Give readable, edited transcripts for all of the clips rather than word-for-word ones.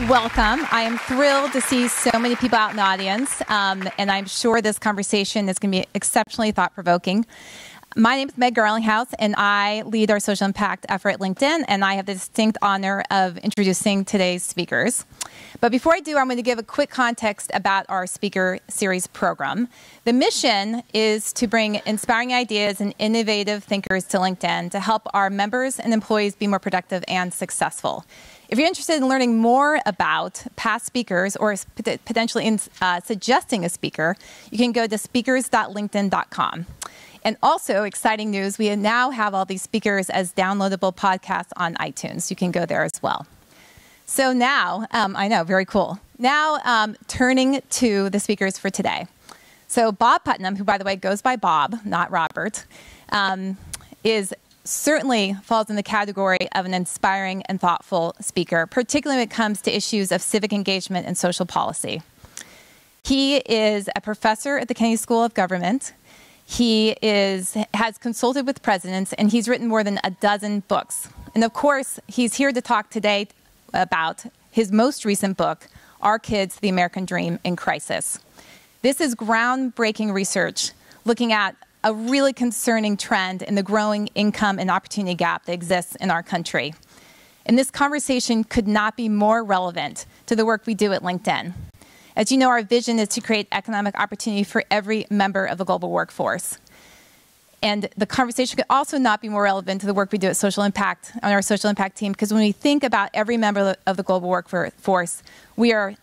Welcome. I am thrilled to see so many people out in the audience, and I'm sure this conversation is going to be exceptionally thought-provoking. My name is Meg Garlinghouse, and I lead our social impact effort at LinkedIn, and I have the distinct honor of introducing today's speakers. But before I do, I'm going to give a quick context about our speaker series program. The mission is to bring inspiring ideas and innovative thinkers to LinkedIn to help our members and employees be more productive and successful. If you're interested in learning more about past speakers or potentially in suggesting a speaker, you can go to speakers.linkedin.com. And also, exciting news, we now have all these speakers as downloadable podcasts on iTunes. You can go there as well. So now, I know, very cool. Now, turning to the speakers for today. So Bob Putnam, who, by the way, goes by Bob, not Robert, certainly falls in the category of an inspiring and thoughtful speaker, particularly when it comes to issues of civic engagement and social policy. He is a professor at the Kennedy School of Government. He has consulted with presidents, and he's written more than a dozen books. And of course, he's here to talk today about his most recent book, Our Kids, the American Dream in Crisis. This is groundbreaking research looking at a really concerning trend in the growing income and opportunity gap that exists in our country. And this conversation could not be more relevant to the work we do at LinkedIn. As you know, our vision is to create economic opportunity for every member of the global workforce. And the conversation could also not be more relevant to the work we do at Social Impact, on our Social Impact team, because when we think about every member of the global workforce, we are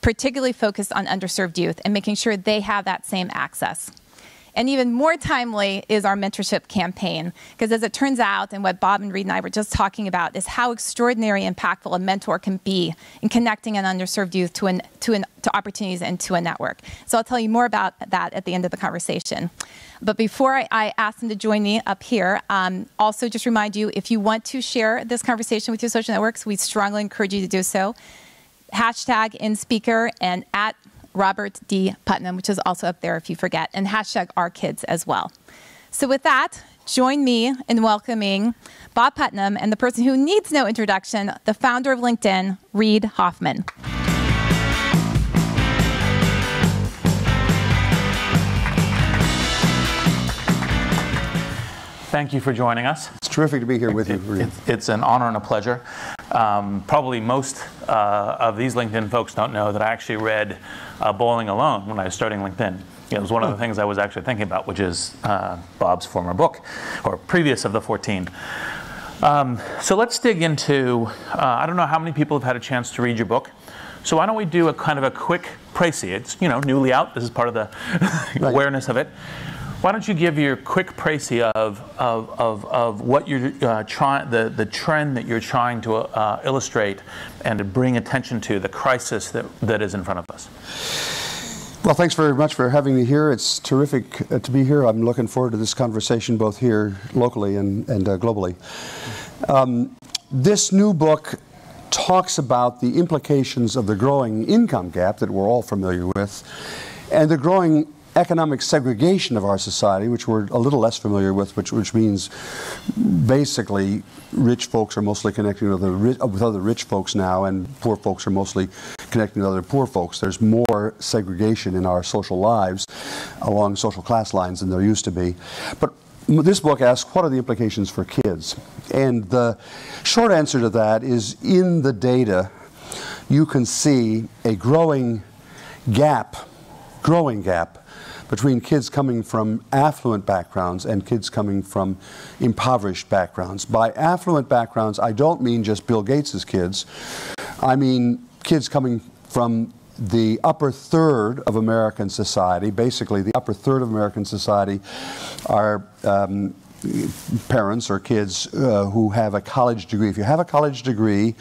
particularly focused on underserved youth and making sure they have that same access. And even more timely is our mentorship campaign, because as it turns out, and what Bob and Reed and I were just talking about, is how extraordinary and impactful a mentor can be in connecting an underserved youth to opportunities and to a network. So I'll tell you more about that at the end of the conversation. But before I ask them to join me up here, also just remind you, if you want to share this conversation with your social networks, we strongly encourage you to do so. Hashtag InSpeaker and at Robert D. Putnam, which is also up there if you forget, and hashtag Our Kids as well. So with that, join me in welcoming Bob Putnam and the person who needs no introduction, the founder of LinkedIn, Reid Hoffman. Thank you for joining us. It's terrific to be here with you, Reid. It's an honor and a pleasure. Probably most of these LinkedIn folks don't know that I actually read Bowling Alone when I was starting LinkedIn. It was one of the things I was actually thinking about, which is Bob's former book, or previous of the 14. So let's dig into, I don't know how many people have had a chance to read your book. So why don't we do a kind of a quick précis. It's, newly out. This is part of the awareness of it. Why don't you give your quick précis of what you're the trend that you're trying to illustrate and to bring attention to, the crisis that is in front of us. Well, thanks very much for having me here. It's terrific to be here. I'm looking forward to this conversation both here locally and globally. This new book talks about the implications of the growing income gap that we're all familiar with and the growing economic segregation of our society, which we're a little less familiar with, which means basically rich folks are mostly connecting with other rich folks now, and poor folks are mostly connecting with other poor folks. There's more segregation in our social lives along social class lines than there used to be. But this book asks, what are the implications for kids? And the short answer to that is, in the data, you can see a growing gap between kids coming from affluent backgrounds and kids coming from impoverished backgrounds. By affluent backgrounds, I don't mean just Bill Gates's kids. I mean kids coming from the upper third of American society. Basically, the upper third of American society are parents or kids who have a college degree. If you have a college degree,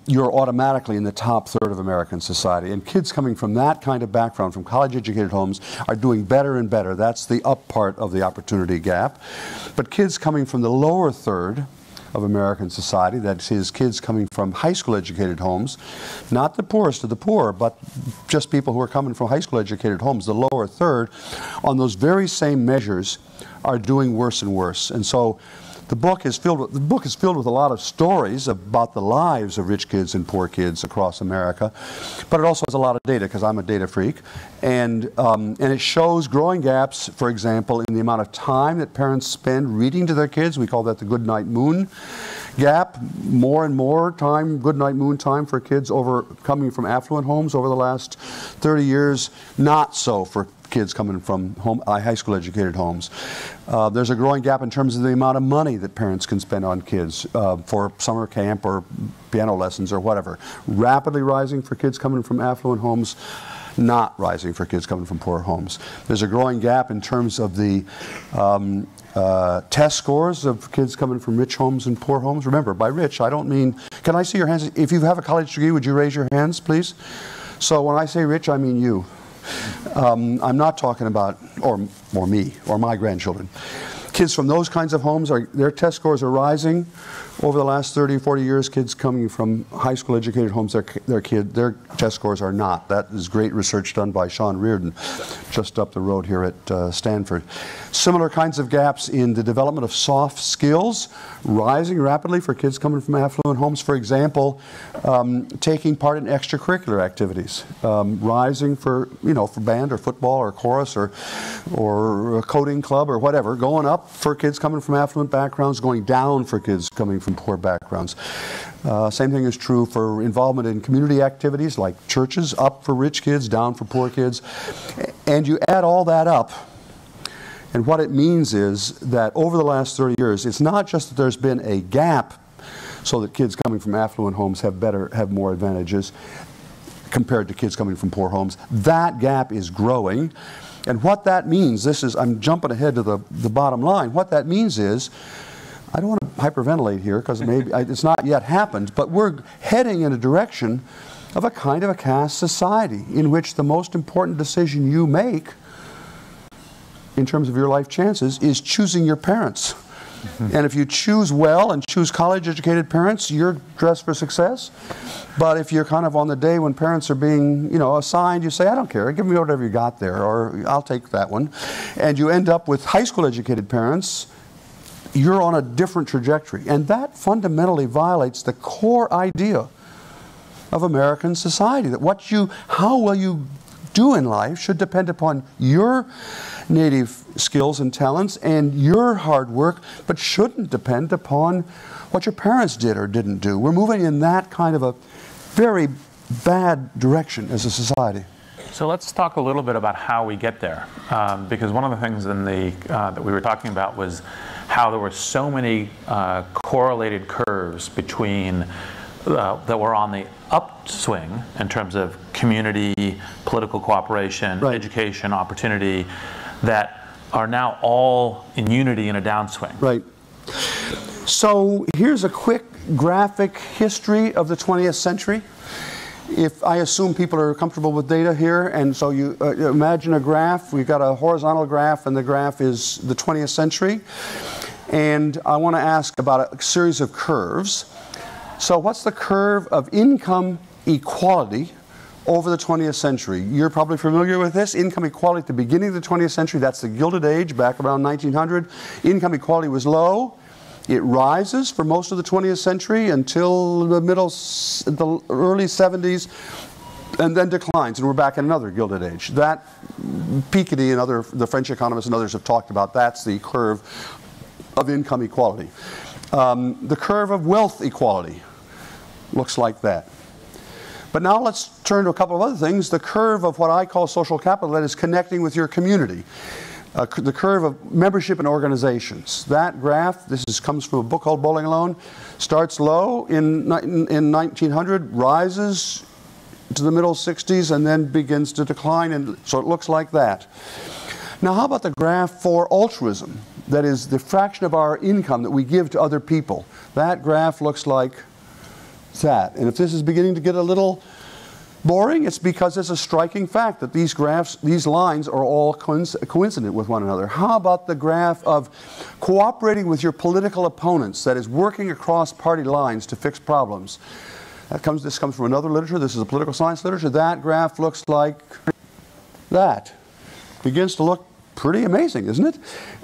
you're automatically in the top third of American society. And kids coming from that kind of background, from college-educated homes, are doing better and better. That's the up part of the opportunity gap. But kids coming from the lower third of American society, that is, kids coming from high school-educated homes, not the poorest of the poor, but just people who are coming from high school-educated homes, the lower third, on those very same measures, are doing worse and worse. And so The book is filled with a lot of stories about the lives of rich kids and poor kids across America, but it also has a lot of data, because I'm a data freak, and it shows growing gaps, for example, in the amount of time that parents spend reading to their kids. We call that the Goodnight Moon gap. More and more time, Goodnight Moon time for kids coming from affluent homes over the last 30 years. Not so for kids coming from high school educated homes. There's a growing gap in terms of the amount of money that parents can spend on kids for summer camp or piano lessons or whatever. Rapidly rising for kids coming from affluent homes, not rising for kids coming from poor homes. There's a growing gap in terms of the test scores of kids coming from rich homes and poor homes. Remember, by rich, I don't mean, can I see your hands? If you have a college degree, would you raise your hands, please? So when I say rich, I mean you. I'm not talking about, or me, or my grandchildren. Kids from those kinds of homes, their test scores are rising. Over the last 30, 40 years, kids coming from high school educated homes, their test scores are not. That is great research done by Sean Reardon, just up the road here at Stanford. Similar kinds of gaps in the development of soft skills, rising rapidly for kids coming from affluent homes. For example, taking part in extracurricular activities, rising for band or football or chorus or a coding club or whatever, going up for kids coming from affluent backgrounds, going down for kids coming from poor backgrounds. Same thing is true for involvement in community activities like churches, up for rich kids, down for poor kids. And you add all that up, and what it means is that over the last 30 years, it's not just that there's been a gap so that kids coming from affluent homes have more advantages compared to kids coming from poor homes. That gap is growing. And what that means, I'm jumping ahead to the bottom line. What that means is, I don't want to hyperventilate here because maybe it's not yet happened, but we're heading in a direction of a kind of a caste society in which the most important decision you make in terms of your life chances is choosing your parents. And if you choose well and choose college-educated parents, you're dressed for success. But if you're kind of on the day when parents are being, assigned, you say, I don't care, give me whatever you got there, or I'll take that one. And you end up with high school-educated parents, you're on a different trajectory. And that fundamentally violates the core idea of American society, that how well you do in life should depend upon your native skills and talents and your hard work, but shouldn't depend upon what your parents did or didn't do. We're moving in that kind of a very bad direction as a society. So let's talk a little bit about how we get there, because one of the things that we were talking about was how there were so many correlated curves between that were on the upswing in terms of community, political cooperation, right, education, opportunity, that are now all in unity in a downswing. Right. So here's a quick graphic history of the 20th century. If I assume people are comfortable with data here, and so you imagine a graph. We've got a horizontal graph, and the graph is the 20th century. And I want to ask about a series of curves. So what's the curve of income equality over the 20th century? You're probably familiar with this. Income equality at the beginning of the 20th century, that's the Gilded Age, back around 1900. Income equality was low. It rises for most of the 20th century until the early 70s, and then declines, and we're back in another Gilded Age. That, Piketty and the French economists and others have talked about, that's the curve of income equality. The curve of wealth equality looks like that. But now let's turn to a couple of other things. The curve of what I call social capital, that is connecting with your community. The curve of membership in organizations. That graph, comes from a book called Bowling Alone, starts low in 1900, rises to the middle 60s, and then begins to decline, and so it looks like that. Now how about the graph for altruism? That is the fraction of our income that we give to other people. That graph looks like that. And if this is beginning to get a little boring, it's because it's a striking fact that these lines are all coincident with one another. How about the graph of cooperating with your political opponents, that is working across party lines to fix problems? This comes from another literature. This is a political science literature. That graph looks like that. Begins to look pretty amazing, isn't it?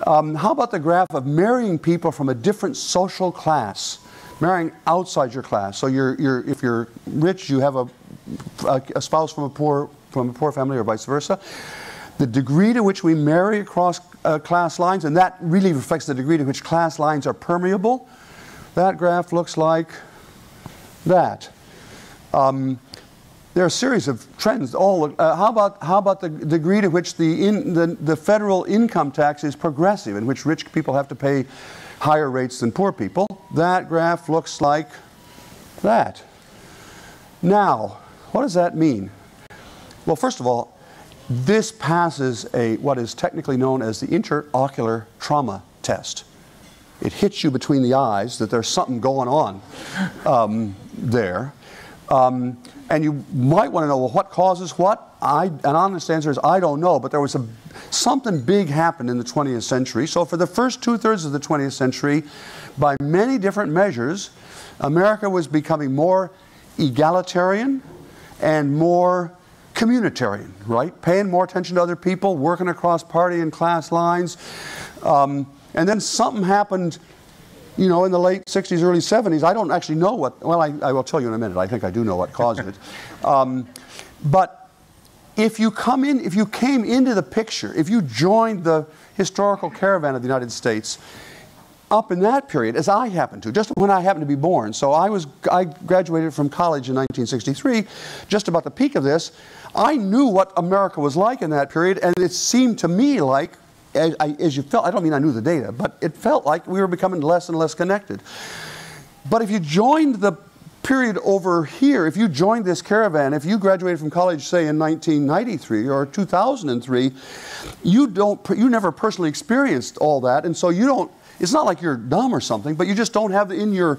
How about the graph of marrying people from a different social class? Marrying outside your class. So if you're rich, you have a spouse from a poor family, or vice versa. The degree to which we marry across class lines, and that really reflects the degree to which class lines are permeable. That graph looks like that. There are a series of trends. How about the degree to which the federal income tax is progressive, in which rich people have to pay higher rates than poor people? That graph looks like that. Now, what does that mean? Well, first of all, this passes what is technically known as the interocular trauma test. It hits you between the eyes that there's something going on there. And you might want to know, well, what causes what? An honest answer is, I don't know, but there was something big happened in the 20th century. So for the first 2/3 of the 20th century, by many different measures, America was becoming more egalitarian and more communitarian, right? Paying more attention to other people, working across party and class lines. And then something happened, you know, in the late 60s, early 70s. I don't actually know what, well, I will tell you in a minute. I think I do know what caused it. But if you came into the picture, if you joined the historical caravan of the United States, up in that period, as I happened to, just when I happened to be born. So I graduated from college in 1963, just about the peak of this. I knew what America was like in that period, and it seemed to me like, as you felt, I don't mean I knew the data, but it felt like we were becoming less and less connected. But if you joined the period over here, if you joined this caravan, if you graduated from college, say in 1993 or 2003, you never personally experienced all that, and so you don't. It's not like you're dumb or something, but you just don't have in your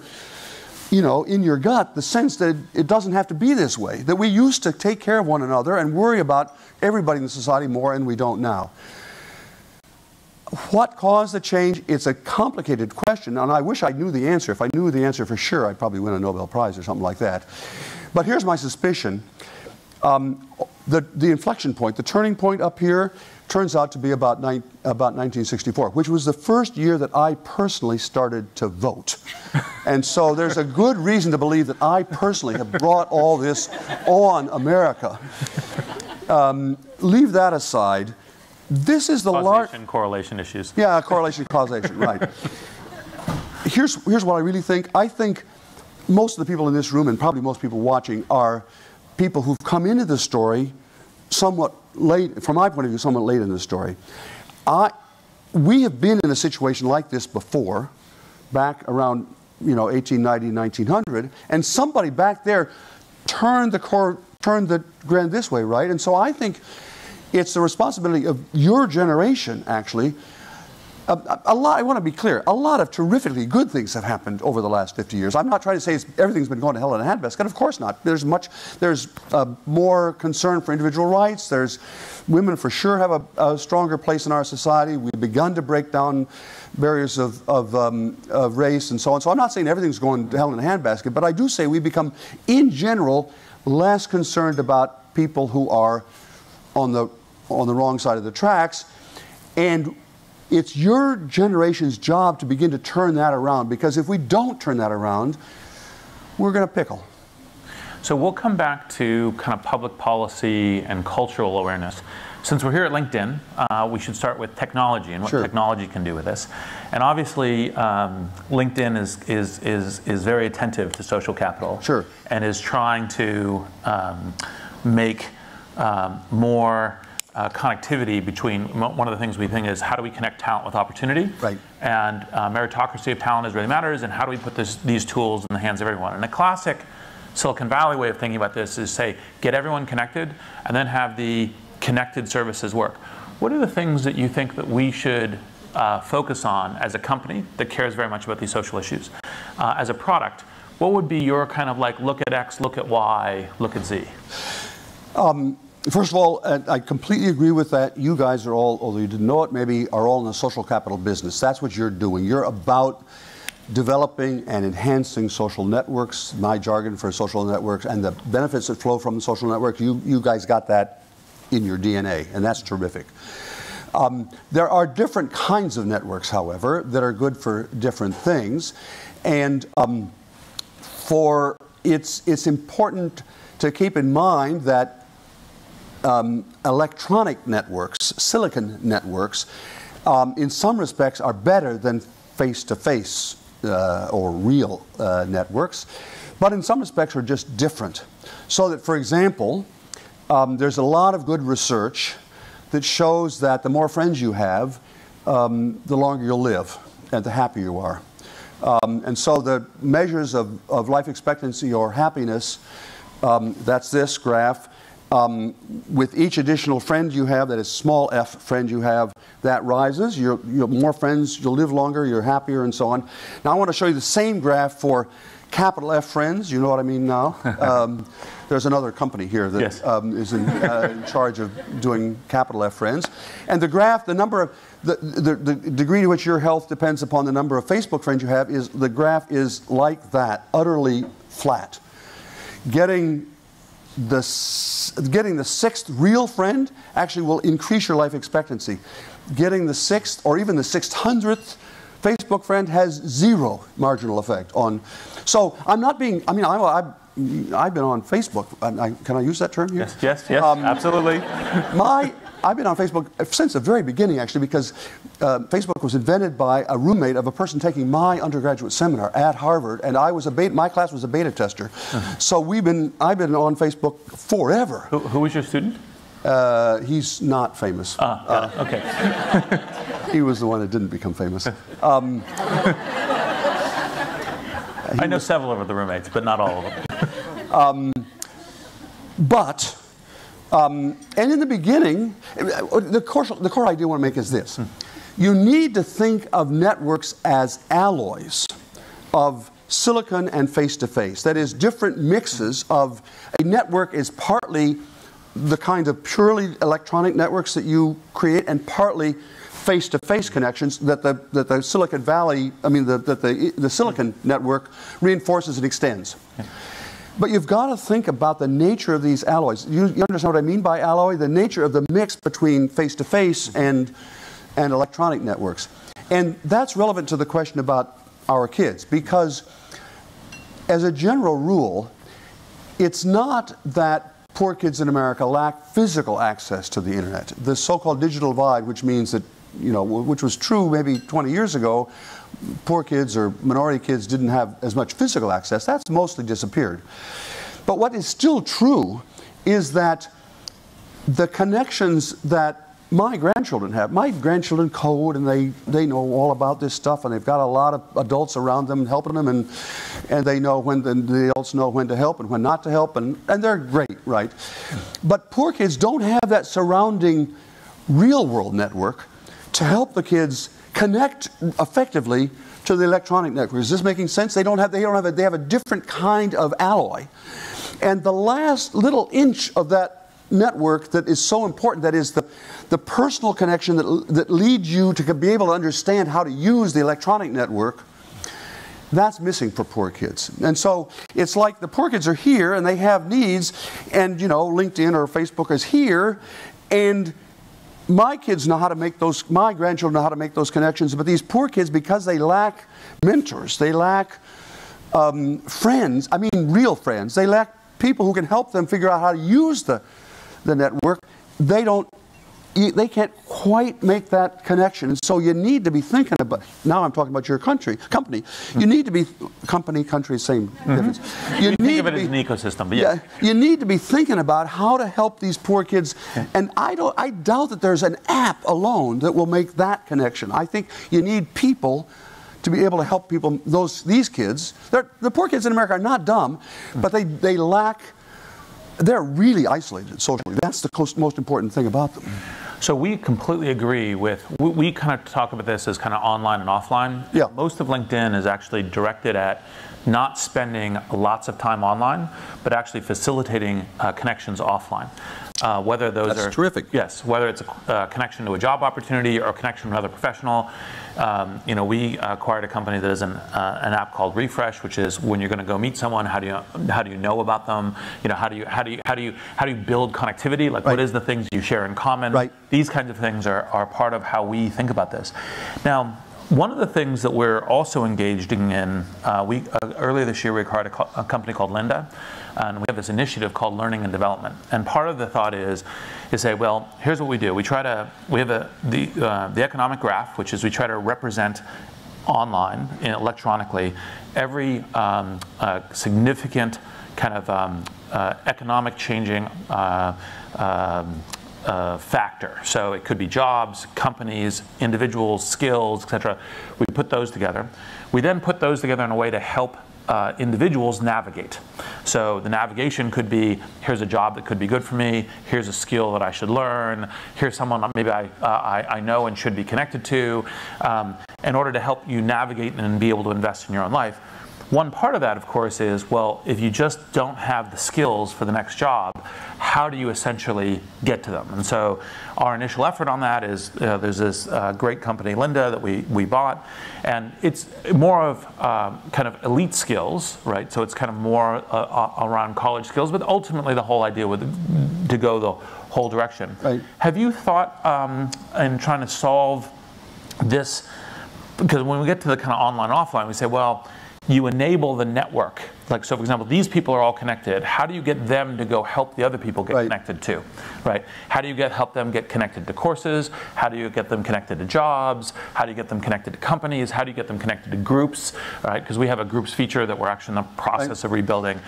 gut the sense that it doesn't have to be this way. That we used to take care of one another and worry about everybody in the society more, and we don't now. What caused the change? It's a complicated question, and I wish I knew the answer. If I knew the answer for sure, I'd probably win a Nobel Prize or something like that. But here's my suspicion. The inflection point, the turning point up here, turns out to be about 1964, which was the first year that I personally started to vote. And so there's a good reason to believe that I personally have brought all this on America. Leave that aside. This is the causation, correlation issues. Yeah, correlation, causation, right. Here's what I really think. I think most of the people in this room, and probably most people watching, are people who've come into the story somewhat late, from my point of view, somewhat late in the story. We have been in a situation like this before, back around 1890, 1900, and somebody back there turned the grand this way, right? And so I think it's the responsibility of your generation, actually. I want to be clear, a lot of terrifically good things have happened over the last 50 years. I'm not trying to say everything's been going to hell in a handbasket. Of course not. There's more concern for individual rights. Women for sure have a stronger place in our society. We've begun to break down barriers of race and so on. So I'm not saying everything's going to hell in a handbasket, but I do say we've become, in general, less concerned about people who are on the wrong side of the tracks. And it's your generation's job to begin to turn that around, because if we don't turn that around, we're going to pickle. So we'll come back to kind of public policy and cultural awareness. Since we're here at LinkedIn, we should start with technology and what technology can do with this. And obviously, LinkedIn is very attentive to social capital, and is trying to make more connectivity between. One of the things we think is, how do we connect talent with opportunity? Right. And meritocracy of talent really matters, and how do we put these tools in the hands of everyone? And a classic Silicon Valley way of thinking about this is, say, get everyone connected and then have the connected services work. What are the things that you think that we should focus on as a company that cares very much about these social issues? As a product, what would be your kind of like, look at X, look at Y, look at Z? First of all, I completely agree with that. You guys are all, although you didn't know it, maybe are all in the social capital business. That's what you're doing. You're about developing and enhancing social networks, my jargon for social networks, and the benefits that flow from the social network. You guys got that in your DNA, and that's terrific. There are different kinds of networks, however, that are good for different things. And it's important to keep in mind that electronic networks, silicon networks, in some respects are better than face-to-face or real networks, but in some respects are just different. So that, for example, there's a lot of good research that shows that the more friends you have, the longer you'll live and the happier you are. And so the measures of life expectancy or happiness, that's this graph. With each additional friend you have, that is small f friend you have, that rises. You're more friends, you'll live longer, you're happier, and so on. Now I want to show you the same graph for capital F friends. You know what I mean now? There's another company here that yes. Is in charge of doing capital F friends. And the graph, the number of, the degree to which your health depends upon the number of Facebook friends you have, is the graph is like that, utterly flat. Getting the sixth real friend actually will increase your life expectancy. Getting the sixth or even the 600th Facebook friend has zero marginal effect on. So I'm not being, I mean, I've been on Facebook. Can I use that term here? Yes, absolutely. I've been on Facebook since the very beginning, actually, because Facebook was invented by a roommate of a person taking my undergraduate seminar at Harvard, and my class was a beta tester. So I've been on Facebook forever. Who was your student? He's not famous. Okay. He was the one that didn't become famous. I know several of the roommates, but not all of them. And in the beginning, the core idea I want to make is this. You need to think of networks as alloys of silicon and face-to-face. That is, different mixes of a network is partly the kind of purely electronic networks that you create and partly face-to-face connections that the Silicon Valley, the silicon network reinforces and extends. But you've got to think about the nature of these alloys. You understand what I mean by alloy? The nature of the mix between face-to-face and electronic networks. And that's relevant to the question about our kids, because as a general rule, it's not that poor kids in America lack physical access to the internet. The so-called digital divide, which means that, which was true maybe 20 years ago, poor kids or minority kids didn't have as much physical access. That's mostly disappeared. But what is still true is that the connections that my grandchildren have, my grandchildren code and they know all about this stuff, and they've got a lot of adults around them helping them, and they know when the adults know when to help and when not to help, and they're great, right? But poor kids don't have that surrounding real world network to help the kids connect effectively to the electronic network. Is this making sense? They have a different kind of alloy. And the last little inch of that network that is so important, that is the personal connection that leads you to be able to understand how to use the electronic network, that's missing for poor kids. And so it's like the poor kids are here and they have needs, and LinkedIn or Facebook is here, and my kids know how to make those, my grandchildren know how to make those connections, but these poor kids, because they lack mentors, they lack friends, real friends, they lack people who can help them figure out how to use the network, they can't quite make that connection. And so you need to be thinking about, now I'm talking about your company, you need to be, country, same difference. You need think of it as an ecosystem, but yeah. You need to be thinking about how to help these poor kids. And I doubt that there's an app alone that will make that connection. I think you need people to be able to help people, these kids. The poor kids in America are not dumb, but they lack, they're really isolated socially. That's the most important thing about them. So we completely agree with, we kind of talk about this as kind of online and offline. Yeah. Most of LinkedIn is actually directed at not spending lots of time online, but actually facilitating connections offline. whether those That's terrific. Yes, whether it's a connection to a job opportunity or a connection to another professional. We acquired a company that is an app called Refresh, which is when you're going to go meet someone, how do you know about them? How do you build connectivity? Like, what is the things you share in common? Right. These kinds of things are part of how we think about this. Now, one of the things that we're also engaged in, earlier this year we acquired a company called Lynda, and we have this initiative called Learning and Development. And part of the thought is say, well, here's what we do. We have the economic graph, which is we try to represent online, electronically, every significant kind of economic changing factor. So it could be jobs, companies, individuals, skills, etc. We put those together. We then put those together in a way to help individuals navigate. So the navigation could be, here's a job that could be good for me, here's a skill that I should learn, here's someone maybe I know and should be connected to, in order to help you navigate and be able to invest in your own life. One part of that, of course, is, well, if you just don't have the skills for the next job, how do you essentially get to them? And so our initial effort on that is there's this great company, Lynda, that we bought, and it's more of kind of elite skills, right? So it's kind of more around college skills, but ultimately the whole idea to go the whole direction. Right. Have you thought in trying to solve this? Because when we get to the kind of online, offline, we say, well, you enable the network. Like, so for example, these people are all connected. How do you get them to go help the other people get connected too, right? How do you help them get connected to courses? How do you get them connected to jobs? How do you get them connected to companies? How do you get them connected to groups, right? Because we have a groups feature that we're actually in the process of rebuilding.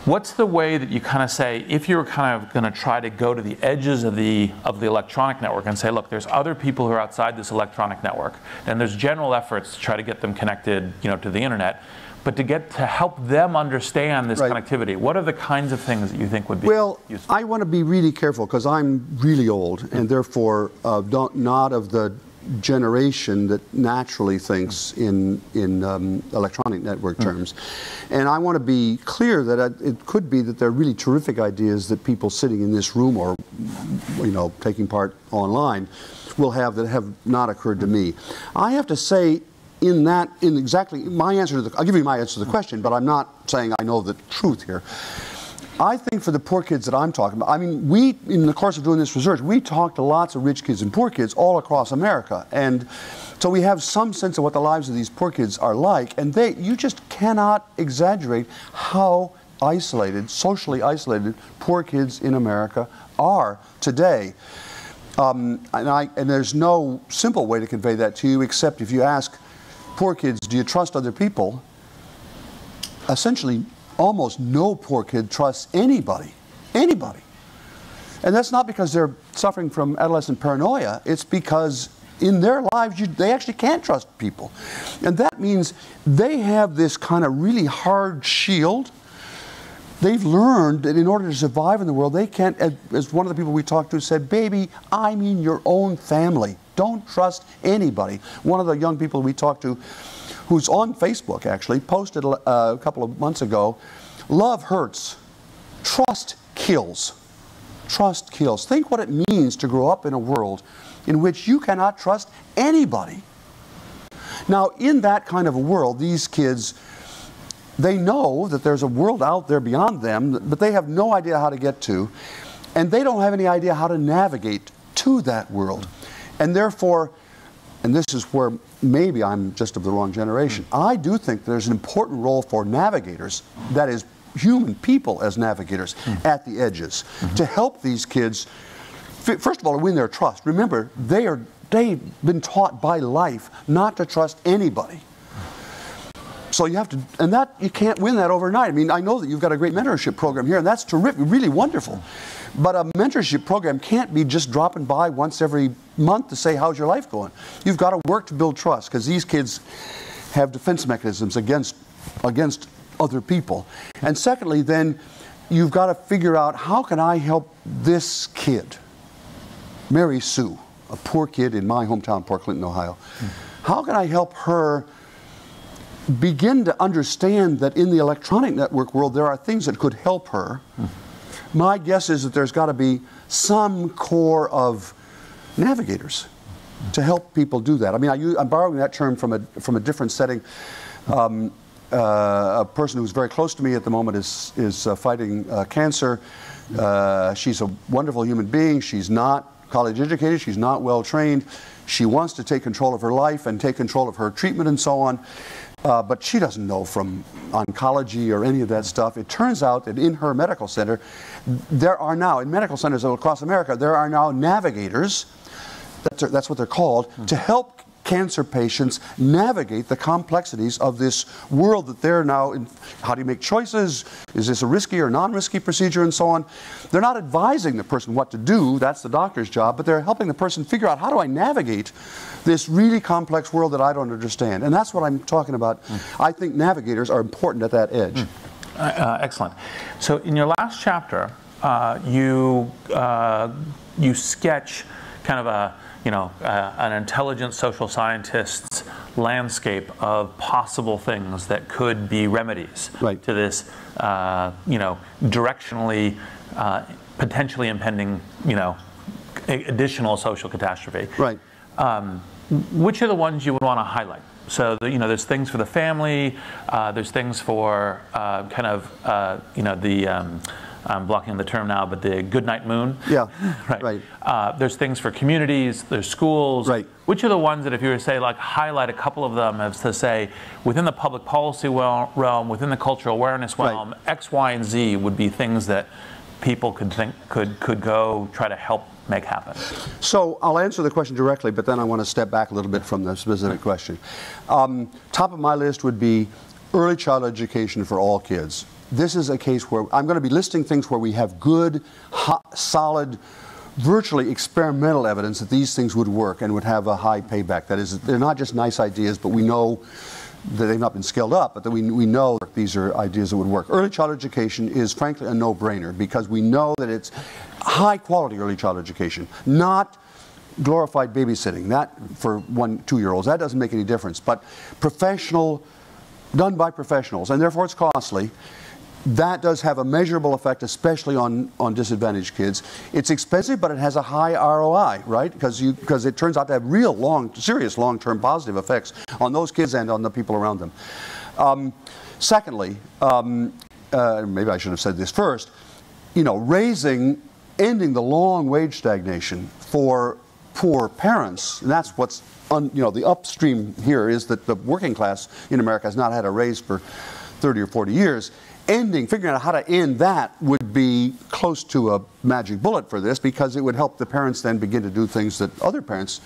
What's the way that you kind of say, if you're kind of going to try to go to the edges of the electronic network and say, look, there's other people who are outside this electronic network, and there's general efforts to try to get them connected, to the internet, but to help them understand this connectivity, what are the kinds of things that you think would be useful? I want to be really careful because I'm really old, and therefore not of the generation that naturally thinks in electronic network terms. And I want to be clear that it could be that there are really terrific ideas that people sitting in this room or taking part online will have that have not occurred to me. I have to say, in exactly my answer to I'll give you my answer to the question, but I'm not saying I know the truth here. I think for the poor kids that I'm talking about, I mean, in the course of doing this research, we talked to lots of rich kids and poor kids all across America. And so we have some sense of what the lives of these poor kids are like. And you just cannot exaggerate how isolated, socially isolated, poor kids in America are today. And there's no simple way to convey that to you, except if you ask poor kids, do you trust other people? Essentially, almost no poor kid trusts anybody. Anybody. And that's not because they're suffering from adolescent paranoia. It's because in their lives, they actually can't trust people. And that means they have this kind of really hard shield. They've learned that in order to survive in the world, they can't, as one of the people we talked to said, baby, I mean your own family. Don't trust anybody. One of the young people we talked to, who's on Facebook actually, posted a couple of months ago, love hurts, trust kills. Trust kills. Think what it means to grow up in a world in which you cannot trust anybody. Now, in that kind of a world, these kids, they know that there's a world out there beyond them, but they have no idea how to get to, and they don't have any idea how to navigate to that world. And therefore, and this is where maybe I'm just of the wrong generation, I do think there's an important role for navigators, that is, human people as navigators at the edges, to help these kids, first of all, to win their trust. Remember, they've been taught by life not to trust anybody. So you have to, and that, you can't win that overnight. I mean, I know that you've got a great mentorship program here, and that's terrific, really wonderful. But a mentorship program can't be just dropping by once every month to say, how's your life going? You've got to work to build trust, because these kids have defense mechanisms against other people. And secondly, then, you've got to figure out, how can I help this kid, Mary Sue, a poor kid in my hometown, Port Clinton, Ohio. How can I help her begin to understand that in the electronic network world, there are things that could help her my guess is that there's got to be some core of navigators to help people do that. I mean, I'm borrowing that term from a different setting. A person who's very close to me at the moment is fighting cancer. She's a wonderful human being. She's not college educated. She's not well trained. She wants to take control of her life and take control of her treatment and so on. But she doesn't know from oncology or any of that stuff. It turns out that in her medical center, there are now, in medical centers across America, there are now navigators, that's what they're called, to help cancer patients navigate the complexities of this world that they're now in. How do you make choices? Is this a risky or non-risky procedure and so on? They're not advising the person what to do, that's the doctor's job, but they're helping the person figure out, how do I navigate this really complex world that I don't understand? And that's what I'm talking about. I think navigators are important at that edge. Excellent. So in your last chapter, you sketch kind of an intelligent social scientist's landscape of possible things that could be remedies to this, directionally, potentially impending, additional social catastrophe. Right. Which are the ones you would want to highlight? So, there's things for the family, there's things for I'm blocking the term now, but the goodnight moon. Yeah, right. There's things for communities, there's schools. Right. Which are the ones that, if you were to say, like, highlight a couple of them as to say, within the public policy realm, within the cultural awareness realm, X, Y, and Z would be things that people could go try to help make happen? So I'll answer the question directly, but then I want to step back a little bit from the specific question. Top of my list would be early childhood education for all kids. This is a case where I'm going to be listing things where we have good, solid, virtually experimental evidence that these things would work and would have a high payback. That is, they're not just nice ideas, but we know that they've not been scaled up, but that we know that these are ideas that would work. Early childhood education is frankly a no-brainer because we know that it's high-quality early childhood education, not glorified babysitting. That for 1-, 2-year-olds, that doesn't make any difference. But professional, done by professionals, and therefore it's costly. That does have a measurable effect, especially on disadvantaged kids. It's expensive, but it has a high ROI, right? Because it turns out to have real serious long-term positive effects on those kids and on the people around them. Secondly, maybe I should have said this first, ending the long wage stagnation for poor parents, and that's what's, the upstream here is that the working class in America has not had a raise for 30 or 40 years. Figuring out how to end that would be close to a magic bullet for this, because it would help the parents then begin to do things that other parents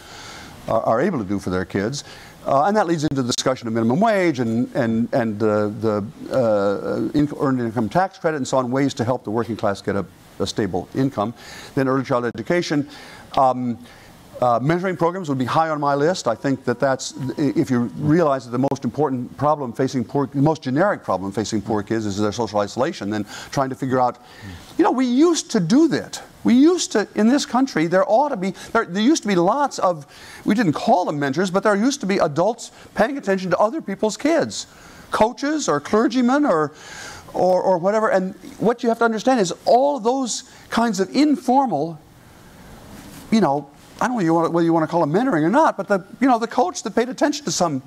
are able to do for their kids. And that leads into the discussion of minimum wage and the earned income tax credit and so on, ways to help the working class get a stable income. Then early childhood education. Mentoring programs would be high on my list. I think that's, if you realize that the most important problem facing the most generic problem facing poor kids is their social isolation, then trying to figure out, we used to do that. We used to, in this country, there used to be lots of, we didn't call them mentors, but there used to be adults paying attention to other people's kids, coaches or clergymen or whatever. And what you have to understand is all of those kinds of informal, I don't know whether you want to call it mentoring or not, but the coach that paid attention to some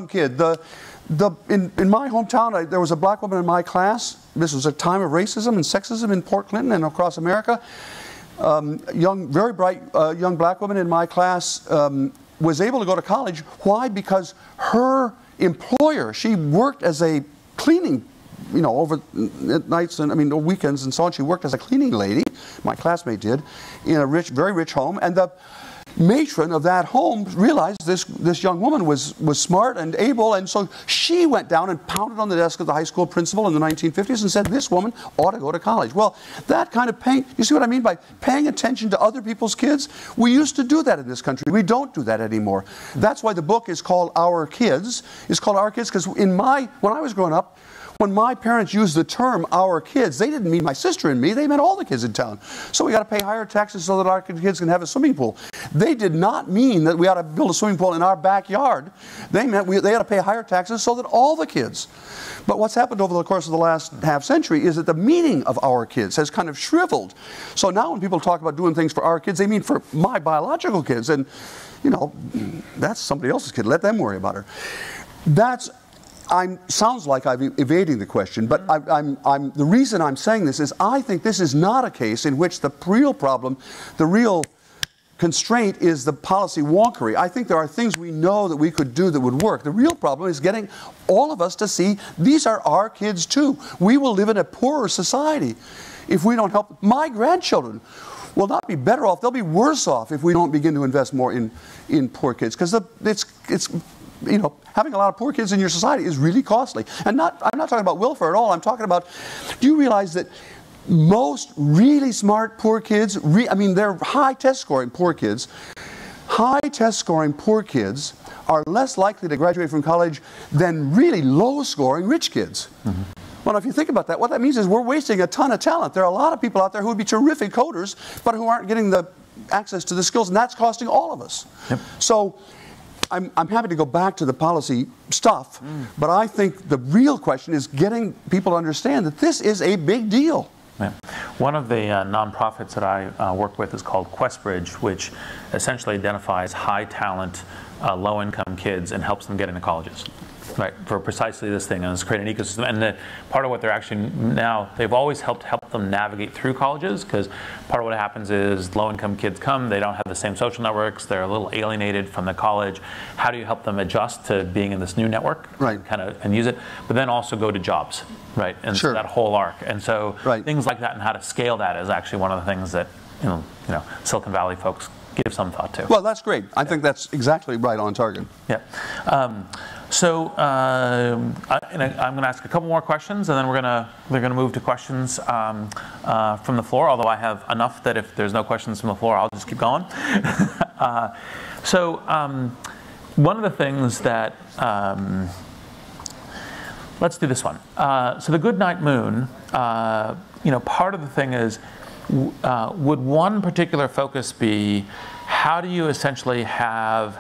kid. In my hometown, there was a black woman in my class. This was a time of racism and sexism in Port Clinton and across America. Very bright young black woman in my class was able to go to college. Why? Because her employer, she worked as a cleaning, over nights and weekends and so on. She worked as a cleaning lady. My classmate did, in a very rich home, and the matron of that home realized this young woman was smart and able, and so she went down and pounded on the desk of the high school principal in the 1950s and said this woman ought to go to college. Well, that kind of you see what I mean by paying attention to other people's kids? We used to do that in this country. We don't do that anymore. That's why the book is called Our Kids. It's called Our Kids because when I was growing up, When my parents used the term "our kids," they didn't mean my sister and me, they meant all the kids in town. So we got to pay higher taxes so that our kids can have a swimming pool. They did not mean that we ought to build a swimming pool in our backyard. They meant they ought to pay higher taxes so that all the kids. But what's happened over the course of the last half century is that the meaning of our kids has kind of shriveled. So now when people talk about doing things for our kids, they mean for my biological kids. And, you know, that's somebody else's kid. Let them worry about her. Sounds like I'm evading the question, but the reason I'm saying this is I think this is not a case in which the real problem, the real constraint is the policy wonkery. I think there are things we know that we could do that would work. The real problem is getting all of us to see these are our kids too. We will live in a poorer society if we don't help. My grandchildren will not be better off. They'll be worse off if we don't begin to invest more in poor kids, because it's you know, having a lot of poor kids in your society is really costly. And I'm not talking about welfare at all. I'm talking about, do you realize that most really smart poor kids, I mean, they're high test scoring poor kids. High test scoring poor kids are less likely to graduate from college than really low scoring rich kids. Mm-hmm. Well, if you think about that, what that means is we're wasting a ton of talent. There are a lot of people out there who would be terrific coders, but who aren't getting the access to the skills, and that's costing all of us. Yep. So I'm happy to go back to the policy stuff, but I think the real question is getting people to understand that this is a big deal. Yeah. One of the nonprofits that I work with is called QuestBridge, which essentially identifies high talent, low income kids and helps them get into colleges. Right, for precisely this thing, and it's create an ecosystem. And part of what they're actually now, they've always help them navigate through colleges, because part of what happens is low-income kids come, they don't have the same social networks, they're a little alienated from the college. How do you help them adjust to being in this new network, right, and use it, but then also go to jobs, right, and sure, so that whole arc. And so things like that and how to scale that is actually one of the things that you know Silicon Valley folks give some thought to. Well, that's great. I think that's exactly right on target. Yeah. So I'm going to ask a couple more questions, and then we're going to move to questions from the floor. Although I have enough that if there's no questions from the floor, I'll just keep going. One of the things that let's do this one. So the Goodnight Moon. Part of the thing is, would one particular focus be how do you essentially have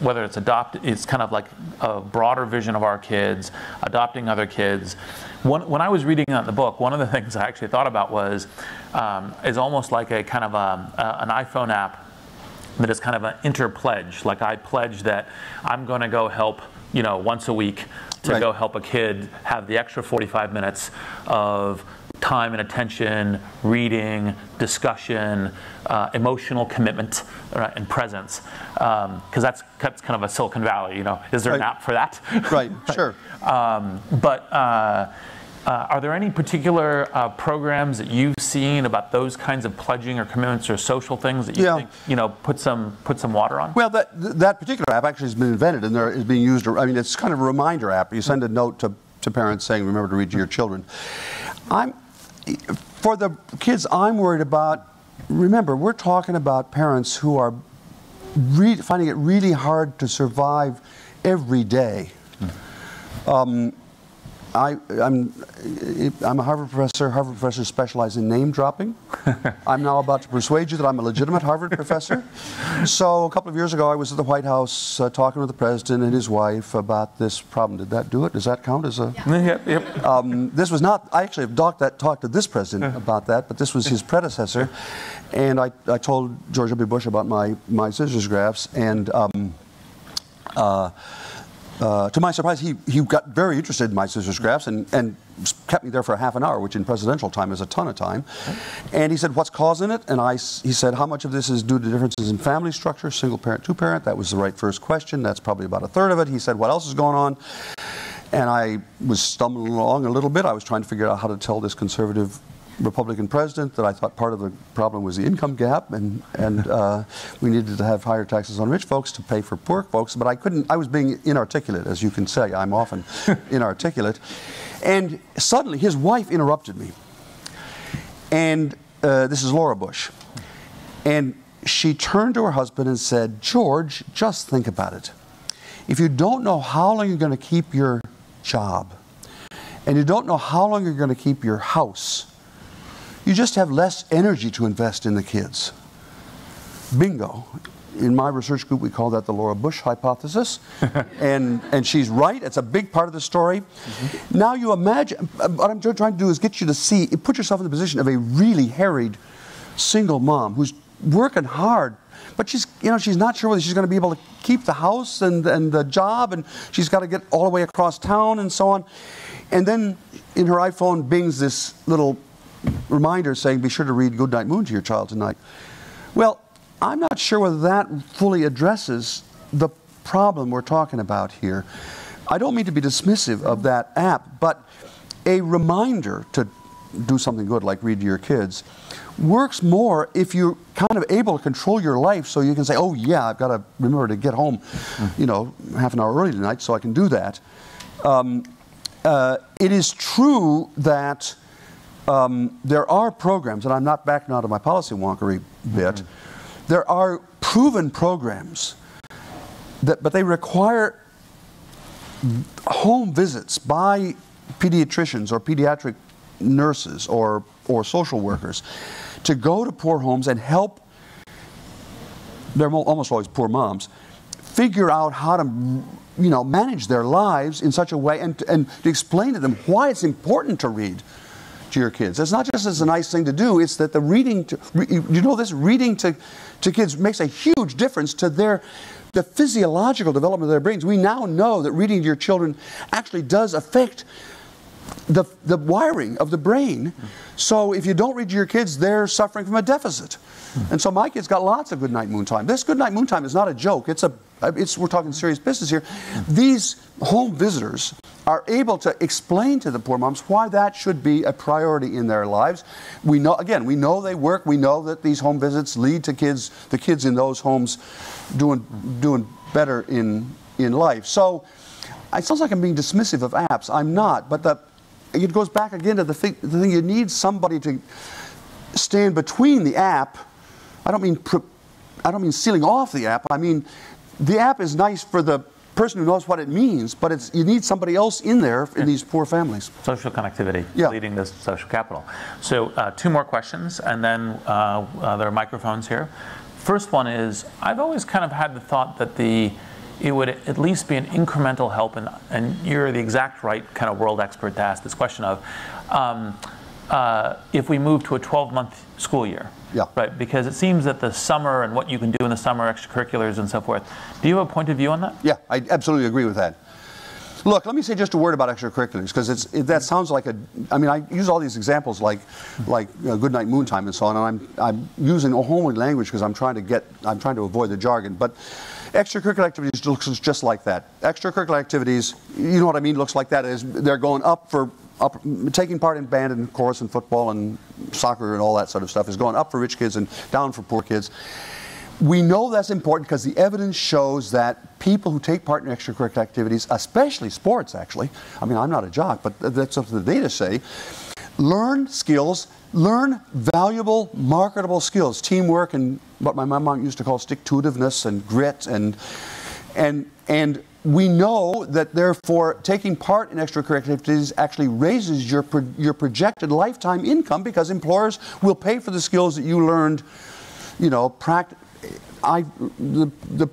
whether it's kind of like a broader vision of our kids, adopting other kids. When I was reading that in the book, one of the things I actually thought about was is almost like a kind of an iPhone app that is kind of an inter-pledge. Like I pledge that I'm going to go help once a week to go help a kid have the extra 45 minutes of time and attention, reading, discussion, emotional commitment, and presence. Because that's kind of a Silicon Valley, Is there an app for that? Right, sure. But are there any particular programs that you've seen about those kinds of pledging or commitments or social things that you think, put some water on? Well, that particular app actually has been invented and is being used. I mean, it's kind of a reminder app. You send a note to parents saying, remember to read to your children. For the kids I'm worried about, remember, we're talking about parents who are finding it really hard to survive every day. I'm a Harvard professor. Harvard professors specialize in name dropping. I'm now about to persuade you that I'm a legitimate Harvard professor. So a couple of years ago, I was at the White House talking with the president and his wife about this problem. Did that do it? Does that count as a? Yeah. Yep. This was not. I actually have talked to this president about that, but this was his predecessor. And I told George W. Bush about my scissors graphs, and to my surprise, he got very interested in my scissors graphs and kept me there for half an hour, which in presidential time is a ton of time. And he said, what's causing it? And he said, how much of this is due to differences in family structure, single parent, two parent? That was the right first question. That's probably about a third of it. He said, what else is going on? And I was stumbling along a little bit. I was trying to figure out how to tell this conservative Republican president that I thought part of the problem was the income gap, and we needed to have higher taxes on rich folks to pay for poor folks, but I couldn't. I was being inarticulate, as you can say. I'm often inarticulate. And suddenly his wife interrupted me. And this is Laura Bush. And she turned to her husband and said, George, just think about it. If you don't know how long you're going to keep your job, and you don't know how long you're going to keep your house, you just have less energy to invest in the kids. Bingo. In my research group, we call that the Laura Bush hypothesis. and she's right. It's a big part of the story. Now you imagine, what I'm trying to do is get you to see, put yourself in the position of a really harried single mom who's working hard, but she's not sure whether she's going to be able to keep the house and the job, and she's got to get all the way across town and so on. And then in her iPhone bings this little reminder saying, be sure to read Goodnight Moon to your child tonight. Well, I'm not sure whether that fully addresses the problem we're talking about here. I don't mean to be dismissive of that app, but a reminder to do something good like read to your kids works more if you're kind of able to control your life, so you can say, oh yeah, I've got to remember to get home, half an hour early tonight so I can do that. It is true that there are programs, and I'm not backing out of my policy wonkery bit, there are proven programs, but they require home visits by pediatricians or pediatric nurses or social workers to go to poor homes and help, they're almost always poor moms, figure out how to manage their lives in such a way and to explain to them why it's important to read to your kids. It's not just as a nice thing to do, it's that the reading, reading to kids makes a huge difference to the physiological development of their brains. We now know that reading to your children actually does affect the wiring of the brain. So if you don't read to your kids, they're suffering from a deficit. And so my kids got lots of Goodnight Moon time. This Goodnight Moon time is not a joke. We're talking serious business here. These home visitors are able to explain to the poor moms why that should be a priority in their lives. We know they work. We know that these home visits lead to the kids in those homes doing better in life. So it sounds like I'm being dismissive of apps. I'm not, but it goes back again to the thing you need somebody to stand between the app. I don't mean sealing off the app. I mean the app is nice for the person who knows what it means, but you need somebody else in there in these poor families. Social connectivity, leading to social capital. So 2 more questions, and then there are microphones here. First one is, I've always kind of had the thought that it would at least be an incremental help, and you're the exact right kind of world expert to ask this question of, if we move to a 12-month school year. Yeah. Right, because it seems that the summer and what you can do in the summer, extracurriculars and so forth. Do you have a point of view on that? Yeah, I absolutely agree with that. Look, let me say just a word about extracurriculars, because that sounds like I use all these examples like Goodnight Moon time and so on, and I'm using a homely language because I'm trying to avoid the jargon, but extracurricular activities looks just like that. Extracurricular activities, you know what I mean, looks like that is they're going up, taking part in band and chorus and football and soccer and all that sort of stuff is going up for rich kids and down for poor kids. We know that's important because the evidence shows that people who take part in extracurricular activities, especially sports actually, I mean I'm not a jock, but that's what the data say, learn skills, learn valuable, marketable skills, teamwork and what my mom used to call stick-to-itiveness and grit and we know that, therefore, taking part in extracurricular activities actually raises your projected lifetime income because employers will pay for the skills that you learned, the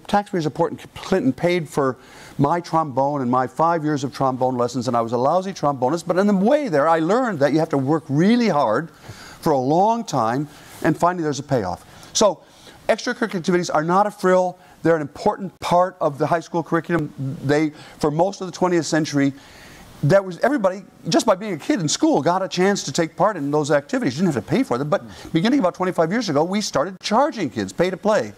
taxpayers of Port Clinton paid for my trombone and my 5 years of trombone lessons, and I was a lousy trombonist, but on the way there I learned that you have to work really hard for a long time, and finally there's a payoff. So extracurricular activities are not a frill. They're an important part of the high school curriculum. For most of the 20th century, everybody, just by being a kid in school, got a chance to take part in those activities. You didn't have to pay for them, but beginning about 25 years ago, we started charging kids pay to play.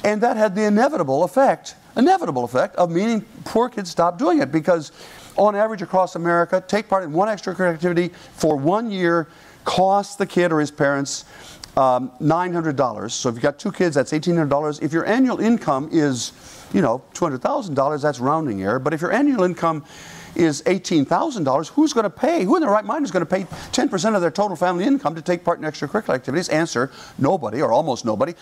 And that had the inevitable effect of meaning poor kids stopped doing it because on average across America, take part in one extracurricular activity for 1 year costs the kid or his parents $900. So if you've got 2 kids, that's $1,800. If your annual income is, $200,000, that's rounding error. But if your annual income is $18,000, who's going to pay? Who in their right mind is going to pay 10% of their total family income to take part in extracurricular activities? Answer, nobody or almost nobody.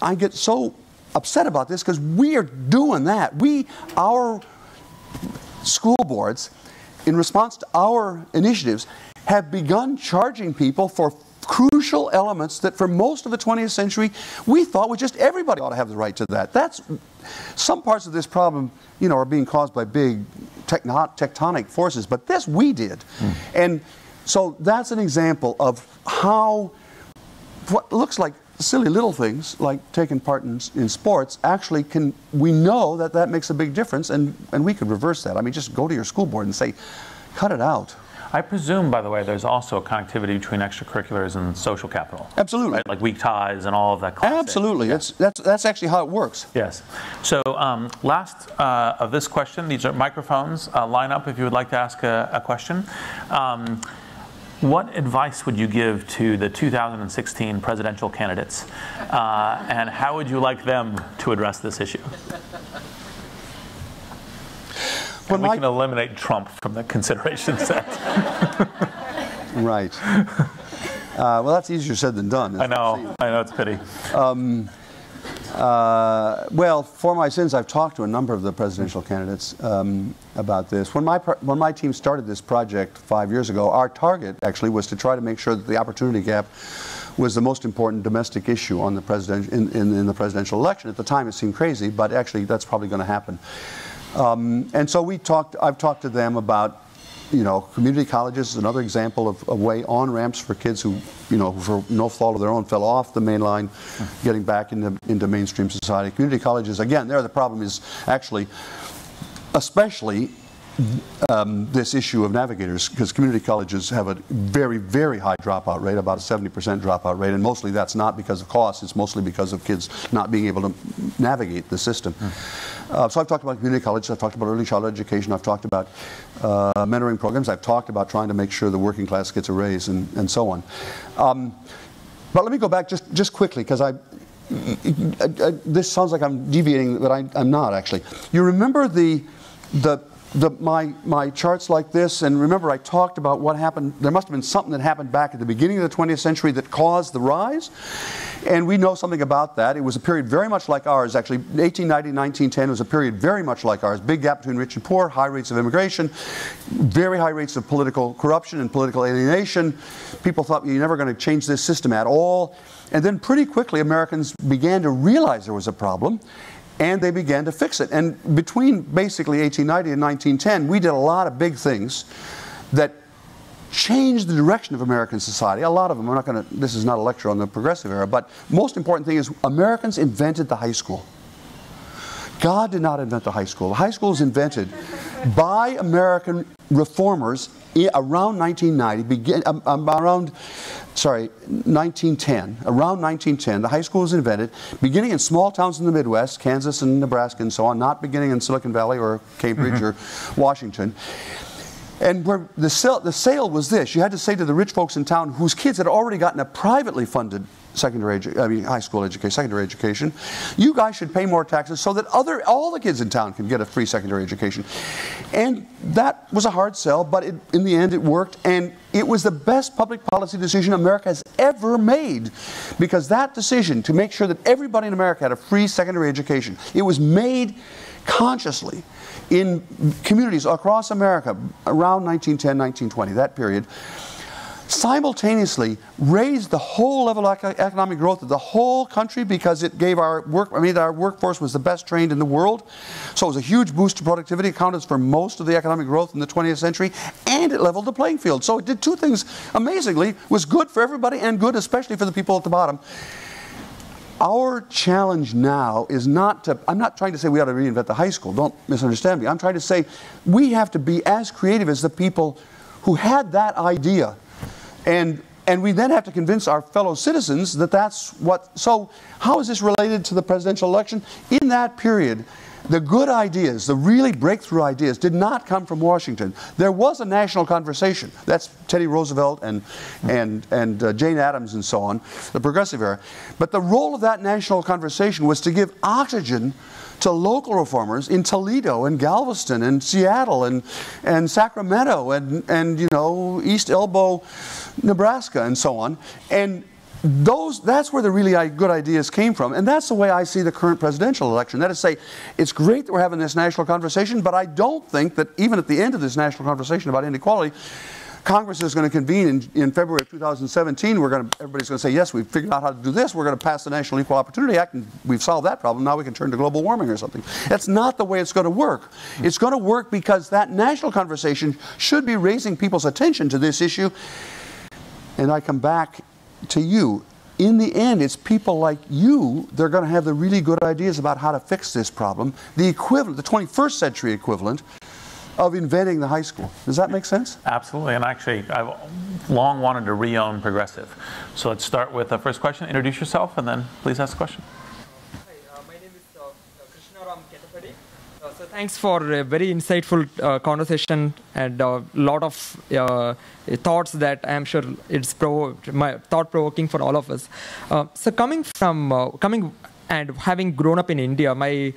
I get so upset about this because we are doing that. Our school boards in response to our initiatives, have begun charging people for crucial elements that for most of the 20th century we thought was just everybody ought to have the right to that. That's some parts of this problem, you know, are being caused by big tectonic forces, but this we did. And so that's an example of how what looks like silly little things like taking part in sports actually can, we know that that makes a big difference, and we could reverse that. I mean, just go to your school board and say, cut it out. I presume, by the way, there's also a connectivity between extracurriculars and social capital. Absolutely. Right? Like weak ties and all of that classic. Absolutely. Yeah. That's actually how it works. Yes. So last of this question, these are microphones. Line up if you would like to ask a question. What advice would you give to the 2016 presidential candidates? And how would you like them to address this issue? And we can eliminate Trump from the consideration set. Right. Well, that's easier said than done. I know it's a pity. Well, for my sins, I've talked to a number of the presidential candidates about this. When my team started this project 5 years ago, our target actually was to try to make sure that the opportunity gap was the most important domestic issue on the in the presidential election. At the time, it seemed crazy, but actually, that's probably going to happen. And so I've talked to them about, you know, community colleges is another example of a way on-ramps for kids who, you know, for no fault of their own fell off the main line, getting back into mainstream society. Community colleges, again, there the problem is actually, especially this issue of navigators, because community colleges have a very, very high dropout rate, about a 70% dropout rate, and mostly that's not because of cost, it's mostly because of kids not being able to navigate the system. So I've talked about community colleges, I've talked about early childhood education, I've talked about mentoring programs, I've talked about trying to make sure the working class gets a raise and so on. But let me go back just quickly, because this sounds like I'm deviating, but I'm not actually. You remember my charts like this, and remember I talked about what happened. There must have been something that happened back at the beginning of the 20th century that caused the rise, and we know something about that. It was a period very much like ours, actually. 1890 to 1910 was a period very much like ours. Big gap between rich and poor, high rates of immigration, very high rates of political corruption and political alienation. People thought you're never going to change this system at all, and then pretty quickly Americans began to realize there was a problem, and they began to fix it. And between basically 1890 and 1910, we did a lot of big things that changed the direction of American society. A lot of them, this is not a lecture on the progressive era, but most important thing is Americans invented the high school. God did not invent the high school. The high school was invented by American reformers around 1990, around 1910. Around 1910, the high school was invented, beginning in small towns in the Midwest, Kansas and Nebraska and so on, not beginning in Silicon Valley or Cambridge or Washington. And where the sale was this: you had to say to the rich folks in town whose kids had already gotten a privately funded high school education, secondary education, you guys should pay more taxes so that all the kids in town can get a free secondary education. And that was a hard sell, but in the end it worked, and it was the best public policy decision America has ever made, because that decision to make sure that everybody in America had a free secondary education, it was made consciously in communities across America around 1910, 1920, that period, simultaneously raised the whole level of economic growth of the whole country, because it gave our workforce was the best trained in the world. So it was a huge boost to productivity, accounted for most of the economic growth in the 20th century, and it leveled the playing field. So it did two things amazingly, was good for everybody and good especially for the people at the bottom. Our challenge now is not to, I'm not trying to say we ought to reinvent the high school, don't misunderstand me. I'm trying to say we have to be as creative as the people who had that idea. And we then have to convince our fellow citizens that that's what. So how is this related to the presidential election? In that period, the good ideas, the really breakthrough ideas, did not come from Washington. There was a national conversation. That's Teddy Roosevelt and Jane Addams and so on, the progressive era. But the role of that national conversation was to give oxygen to local reformers in Toledo and Galveston and Seattle and Sacramento and you know, East Elbow, Nebraska and so on. And that's where the really good ideas came from. And that's the way I see the current presidential election. That is to say, it's great that we're having this national conversation, but I don't think that even at the end of this national conversation about inequality, Congress is going to convene in February of 2017. Everybody's going to say, yes, we've figured out how to do this. We're going to pass the National Equal Opportunity Act, and we've solved that problem. Now we can turn to global warming or something. That's not the way it's going to work. It's going to work because that national conversation should be raising people's attention to this issue. And I come back to you. In the end, it's people like you, they're going to have the really good ideas about how to fix this problem, the equivalent, the 21st century equivalent of inventing the high school. Does that make sense? Absolutely, and actually, I've long wanted to re-own Progressive. So let's start with the first question. Introduce yourself, and then please ask the question. Hi, my name is Krishnaram Ketapati. So thanks for a very insightful conversation and a lot of thoughts that I am sure it's thought-provoking for all of us. So coming and having grown up in India, my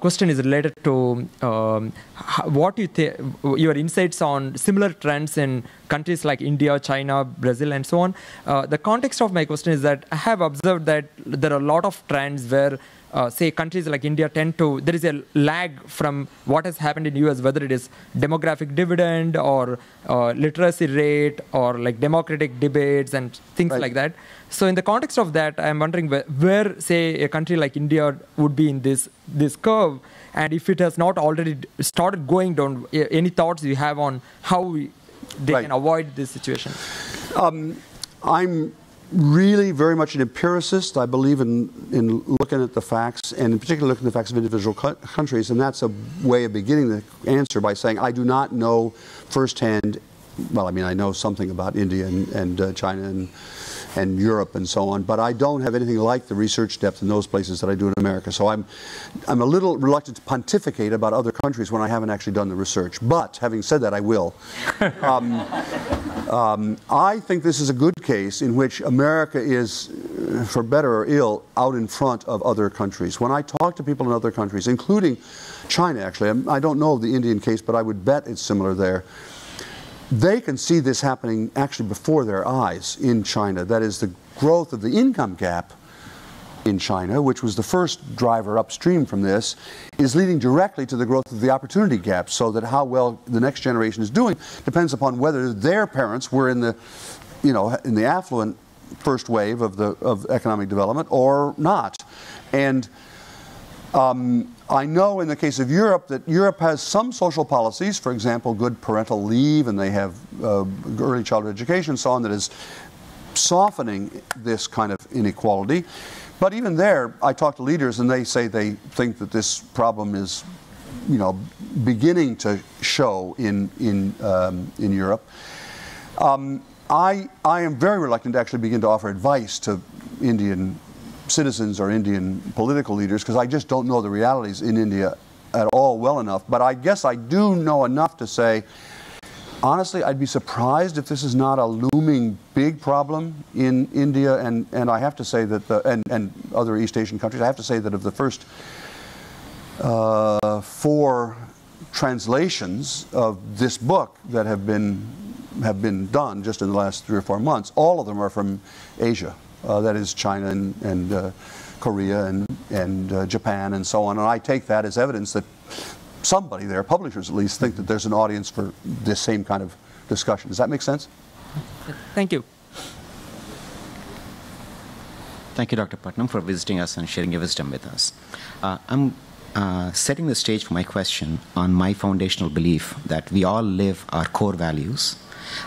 question is related to what you think, your insights on similar trends in countries like India, China, Brazil, and so on. The context of my question is that I have observed that there are a lot of trends where say countries like India there is a lag from what has happened in US, whether it is demographic dividend or literacy rate or like democratic debates and things like that. So in the context of that, I'm wondering where say a country like India would be in this curve, and if it has not already started going down, any thoughts you have on how they can avoid this situation? I'm really very much an empiricist. I believe in looking at the facts, and in particular looking at the facts of individual countries, and that's a way of beginning the answer by saying I do not know firsthand. Well, I mean, I know something about India and China and Europe and so on, but I don't have anything like the research depth in those places that I do in America. So I'm a little reluctant to pontificate about other countries when I haven't actually done the research. But having said that, I will. I think this is a good case in which America is, for better or ill, out in front of other countries. When I talk to people in other countries, including China actually, I don't know the Indian case, but I would bet it's similar there. They can see this happening actually before their eyes in China. That is, the growth of the income gap in China, which was the first driver upstream from this, is leading directly to the growth of the opportunity gap, so that how well the next generation is doing depends upon whether their parents were in the, in the affluent first wave of economic development or not. And I know in the case of Europe that Europe has some social policies, for example, good parental leave, and they have early childhood education and so on, that is softening this kind of inequality. But even there, I talk to leaders and they say they think that this problem is, beginning to show in Europe. I am very reluctant to actually begin to offer advice to Indian citizens or Indian political leaders, because I just don't know the realities in India at all well enough. But I guess I do know enough to say, honestly, I'd be surprised if this is not a looming big problem in India, and I have to say that and other East Asian countries. I have to say that of the first 4 translations of this book that have been done just in the last 3 or 4 months, all of them are from Asia. That is China and Korea and Japan and so on. And I take that as evidence that somebody there, publishers at least, think that there's an audience for this same kind of discussion. Does that make sense? Thank you. Thank you, Dr. Putnam, for visiting us and sharing your wisdom with us. I'm setting the stage for my question on my foundational belief that we all live our core values,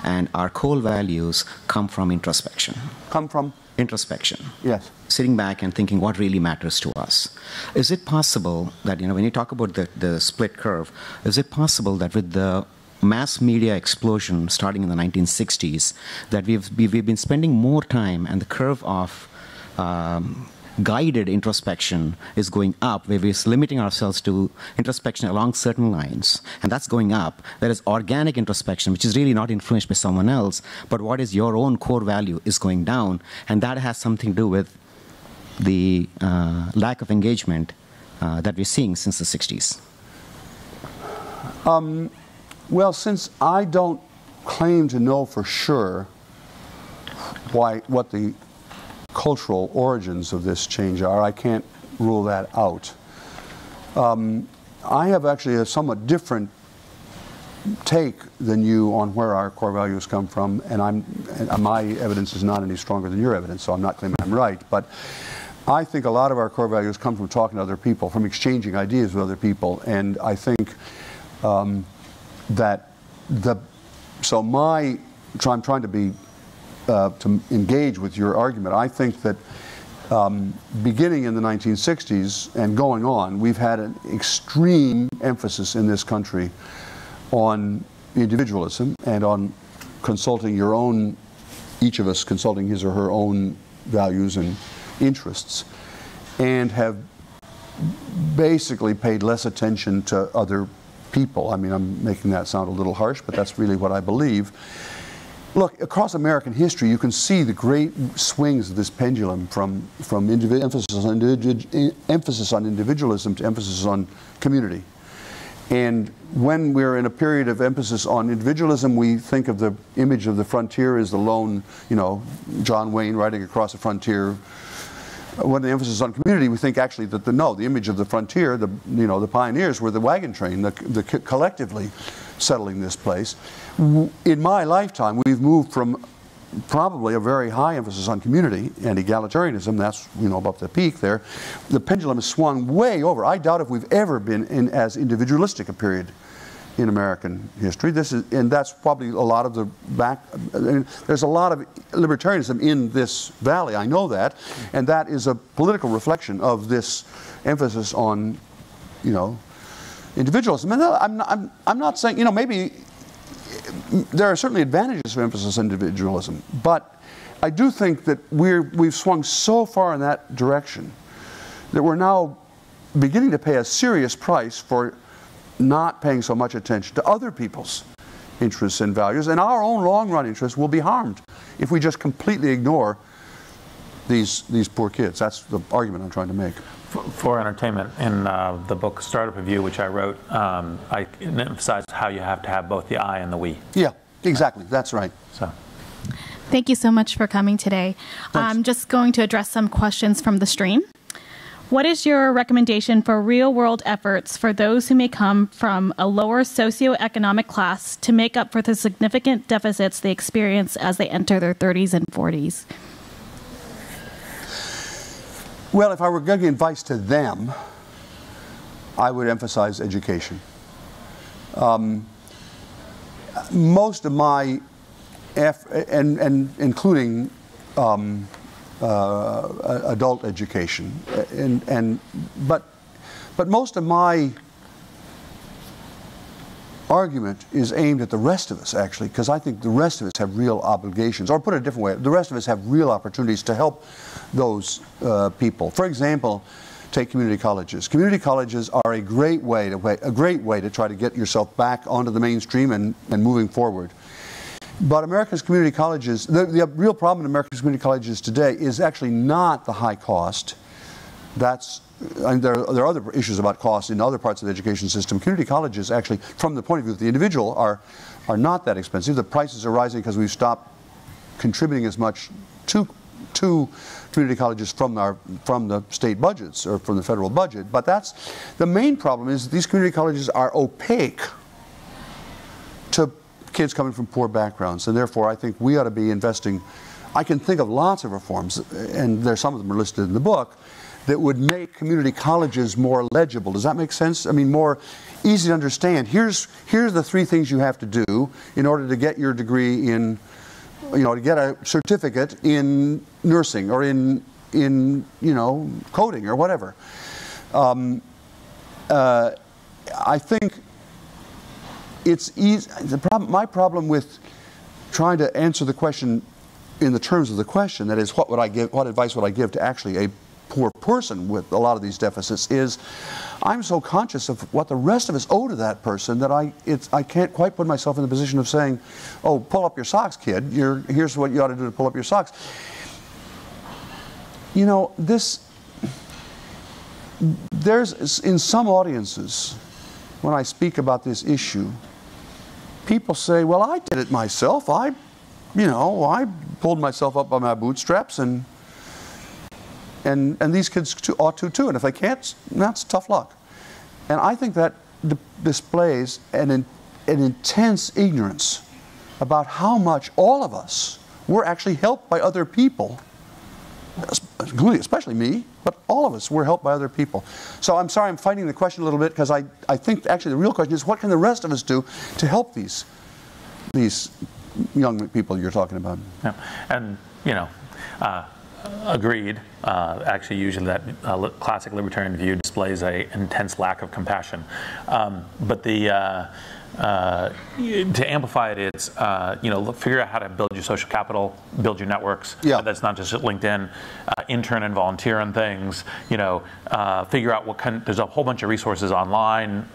and our core values come from introspection. Come from? Introspection. Yes. Sitting back and thinking what really matters to us. Is it possible that, when you talk about the split curve, is it possible that with the mass media explosion starting in the 1960s, that we've been spending more time, and the curve of guided introspection is going up, where we're limiting ourselves to introspection along certain lines, and that's going up, whereas organic introspection, which is really not influenced by someone else, but what is your own core value, is going down, and that has something to do with the lack of engagement that we're seeing since the 60s. Well, since I don't claim to know for sure what the cultural origins of this change are. I can't rule that out. I have actually a somewhat different take than you on where our core values come from, and my evidence is not any stronger than your evidence, so I'm not claiming I'm right. But I think a lot of our core values come from talking to other people, from exchanging ideas with other people, and I think that I'm trying to be to engage with your argument. I think that beginning in the 1960s and going on, we've had an extreme emphasis in this country on individualism and on consulting your own, each of us consulting his or her own values and interests, and have basically paid less attention to other people. I mean, I'm making that sound a little harsh, but that's really what I believe. Look, across American history, you can see the great swings of this pendulum from emphasis on individualism to emphasis on community. And when we're in a period of emphasis on individualism, we think of the image of the frontier as the lone, John Wayne riding across the frontier. When the emphasis on community, we think actually that the image of the frontier, the pioneers were the wagon train, the collectively settling this place. In my lifetime, we've moved from probably a very high emphasis on community and egalitarianism, that's above the peak there. The pendulum has swung way over. I doubt if we've ever been in as individualistic a period in American history. And that's probably a lot of there's a lot of libertarianism in this valley, I know that, and that is a political reflection of this emphasis on, individualism. And I'm not saying, maybe there are certainly advantages of emphasis on individualism, but I do think that we've swung so far in that direction that we're now beginning to pay a serious price for not paying so much attention to other people's interests and values, and our own long-run interests will be harmed if we just completely ignore these poor kids. That's the argument I'm trying to make. For entertainment, in the book Startup Review, which I wrote, I emphasized how you have to have both the I and the we. Yeah, exactly. That's right. So, thank you so much for coming today. I'm just going to address some questions from the stream. What is your recommendation for real-world efforts for those who may come from a lower socioeconomic class to make up for the significant deficits they experience as they enter their 30s and 40s? Well, if I were giving advice to them, I would emphasize education. Most of my including adult education, but most of my argument is aimed at the rest of us, actually, because I think the rest of us have real obligations, or put it a different way, the rest of us have real opportunities to help those people. For example, take community colleges. Community colleges are a great way to try to get yourself back onto the mainstream and moving forward. But America's community colleges, the real problem in America's community colleges today is actually not the high cost. There are other issues about cost in other parts of the education system. Community colleges actually, from the point of view of the individual, are not that expensive. The prices are rising because we've stopped contributing as much to community colleges from the state budgets or from the federal budget. But the main problem is that these community colleges are opaque to kids coming from poor backgrounds, and therefore I think we ought to be investing. I can think of lots of reforms, and some of them are listed in the book, that would make community colleges more legible. Does that make sense? I mean, more easy to understand. Here's the 3 things you have to do in order to get your degree in, to get a certificate in nursing or in coding or whatever. I think it's easy. My problem with trying to answer the question in the terms of the question, that is, what advice would I give to actually a poor person with a lot of these deficits, is I'm so conscious of what the rest of us owe to that person that I can't quite put myself in the position of saying, oh, pull up your socks, kid. Here's what you ought to do to pull up your socks. There's, in some audiences, when I speak about this issue, people say, well, I did it myself. I pulled myself up by my bootstraps and And these kids ought to too. And if they can't, that's tough luck. And I think that displays an intense ignorance about how much all of us were actually helped by other people, including especially me, but all of us were helped by other people. So I'm sorry I'm fighting the question a little bit, because I think actually the real question is, what can the rest of us do to help these young people you're talking about? Yeah. And, you know, agreed. Actually, usually that classic libertarian view displays an intense lack of compassion. But to amplify it, it's you know, figure out how to build your social capital, build your networks. Yeah. That's not just at LinkedIn. Intern and volunteer on things. You know, figure out what kind. There's a whole bunch of resources online,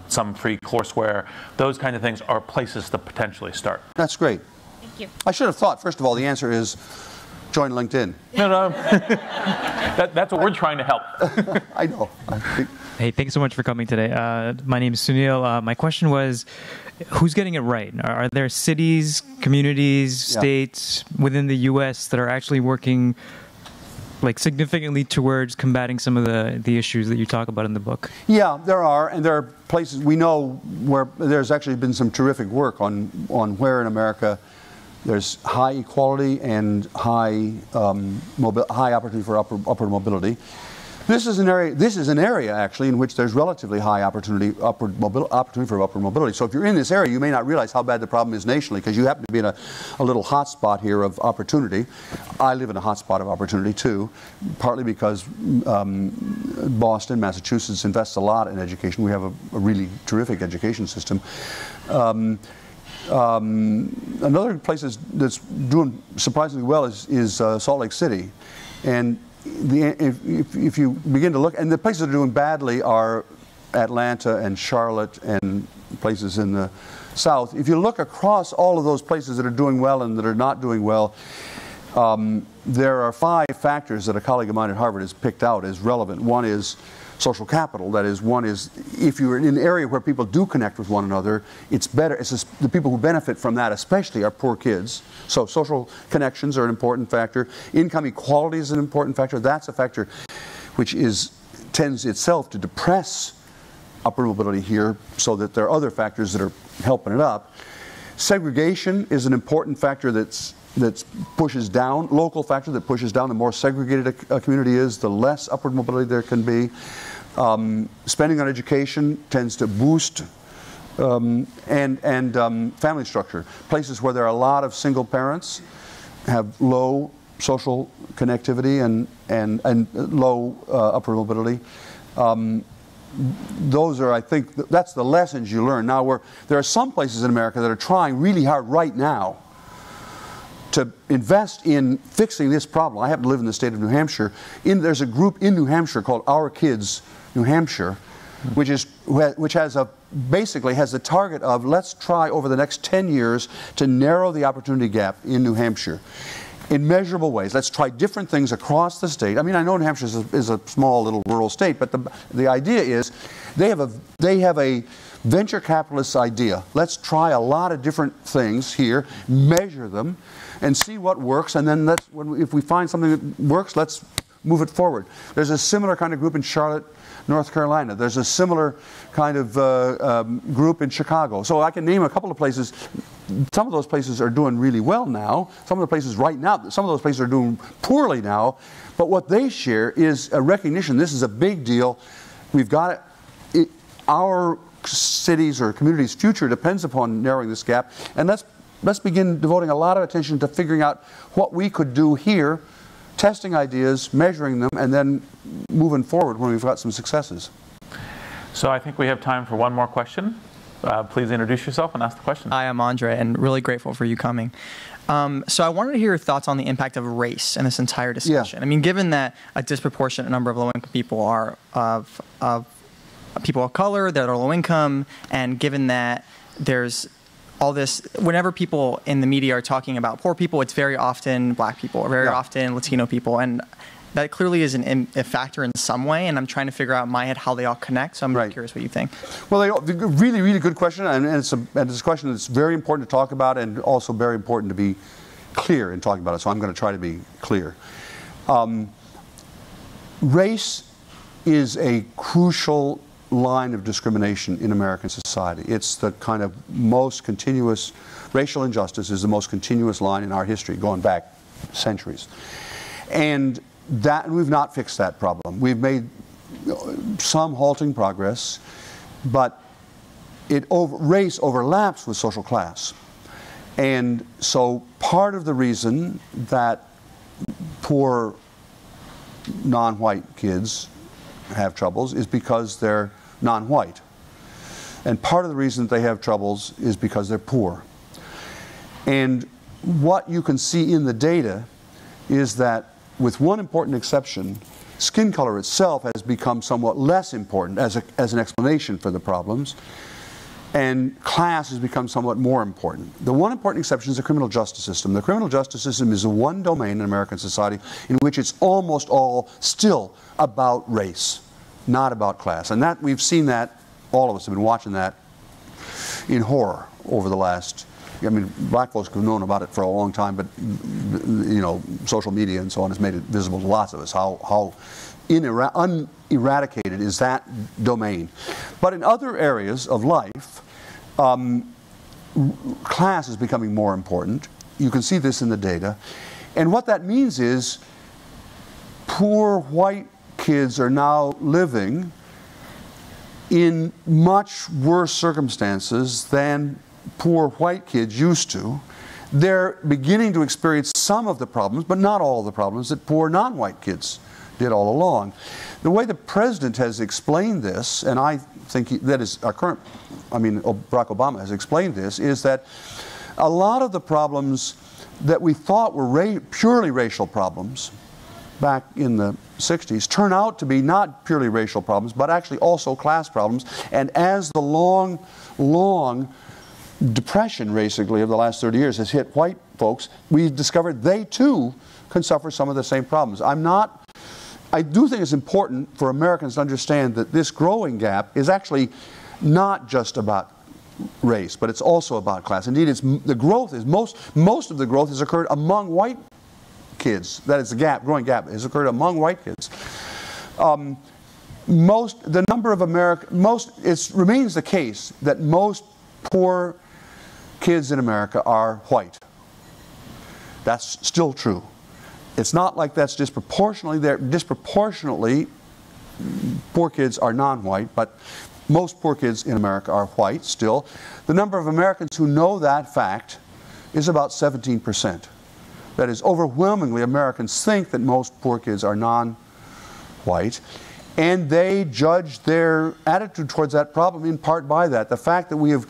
some free courseware. Those kind of things are places to potentially start. That's great. Thank you. I should have thought, first of all, the answer is join LinkedIn. No. That's what we're trying to help. I know. Hey, thanks so much for coming today. My name is Sunil. My question was, who's getting it right? Are there cities, communities, states within the U.S. that are actually working like significantly towards combating some of the issues that you talk about in the book? Yeah, there are, and there are places we know where there's actually been some terrific work on where in America there's high equality and high opportunity for upward mobility. This is an area actually in which there's relatively high opportunity for upward mobility. So if you're in this area, you may not realize how bad the problem is nationally, because you happen to be in a little hot spot here of opportunity. I live in a hot spot of opportunity too, partly because Boston, Massachusetts invests a lot in education. We have a really terrific education system. Another place that's doing surprisingly well is Salt Lake City, and if you begin to look, and the places that are doing badly are Atlanta and Charlotte and places in the South. If you look across all of those places that are doing well and that are not doing well, there are 5 factors that a colleague of mine at Harvard has picked out as relevant. One is social capital. That is, one is if you're in an area where people do connect with one another, it's better. It's just the people who benefit from that especially are poor kids. So social connections are an important factor. Income equality is an important factor. That's a factor which tends itself to depress upward mobility here, so that there are other factors that are helping it up. Segregation is an important factor that pushes down, local factor that pushes down. The more segregated a community is, the less upward mobility there can be. Spending on education tends to boost, and family structure. Places where there are a lot of single parents have low social connectivity and low upward mobility. Those are, I think, that's the lessons you learn. Now, there are some places in America that are trying really hard right now to invest in fixing this problem. I happen to live in the state of New Hampshire. There's a group in New Hampshire called Our Kids New Hampshire, which basically has the target of, let's try over the next 10 years to narrow the opportunity gap in New Hampshire in measurable ways. Let's try different things across the state. I mean, I know New Hampshire is a small little rural state, but the idea is they have a venture capitalist idea. Let's try a lot of different things here, measure them, and see what works, and then if we find something that works, let's move it forward. There's a similar kind of group in Charlotte, North Carolina. There's a similar kind of group in Chicago. So I can name a couple of places. Some of those places are doing really well now. Some of the places right now, some of those places are doing poorly now. But what they share is a recognition this is a big deal. We've got it. Our cities or communities' future depends upon narrowing this gap. And let's begin devoting a lot of attention to figuring out what we could do here, testing ideas, measuring them, and then moving forward when we've got some successes. So I think we have time for one more question. Please introduce yourself and ask the question. Hi, I'm Andre, and really grateful for you coming. So I wanted to hear your thoughts on the impact of race in this entire discussion. Yeah. I mean, given that a disproportionate number of low-income people are people of color that are low income, and given that there's all this, whenever people in the media are talking about poor people, it's very often black people or very often Latino people, and that clearly is a factor in some way, and I'm trying to figure out in my head how they all connect, so I'm curious what you think. Well, really, really good question, and it's a question that's very important to talk about, and also very important to be clear in talking about it, so I'm going to try to be clear. Race is a crucial line of discrimination in American society. It's the kind of most continuous, racial injustice is the most continuous line in our history, going back centuries. And we've not fixed that problem. We've made some halting progress, but race overlaps with social class. And so part of the reason that poor non-white kids have troubles is because they're non-white. And part of the reason they have troubles is because they're poor. And what you can see in the data is that, with one important exception, skin color itself has become somewhat less important as an explanation for the problems, and class has become somewhat more important. The one important exception is the criminal justice system. The criminal justice system is the one domain in American society in which it's almost all still about race, not about class. And that, we've seen that, all of us have been watching that in horror over the last, I mean, black folks have known about it for a long time, but you know, social media and so on has made it visible to lots of us how uneradicated is that domain. But in other areas of life, class is becoming more important. You can see this in the data. And what that means is poor white kids are now living in much worse circumstances than poor white kids used to. They're beginning to experience some of the problems, but not all of the problems that poor non-white kids did all along. The way the president has explained this, and I think that is our current, I mean, Barack Obama has explained this, is that a lot of the problems that we thought were purely racial problems back in the 60s turn out to be not purely racial problems, but actually also class problems. And as the long depression, basically, of the last 30 years has hit white folks, we've discovered they too can suffer some of the same problems. I do think it's important for Americans to understand that this growing gap is actually not just about race, but it's also about class. Indeed, the growth is most of the growth has occurred among white kids. That is, the growing gap has occurred among white kids. It remains the case that most poor kids in America are white. That's still true. It's not like that's disproportionately poor kids are non-white, but most poor kids in America are white still. The number of Americans who know that fact is about 17%. That is, overwhelmingly Americans think that most poor kids are non-white, and they judge their attitude towards that problem in part by that. The fact that we have,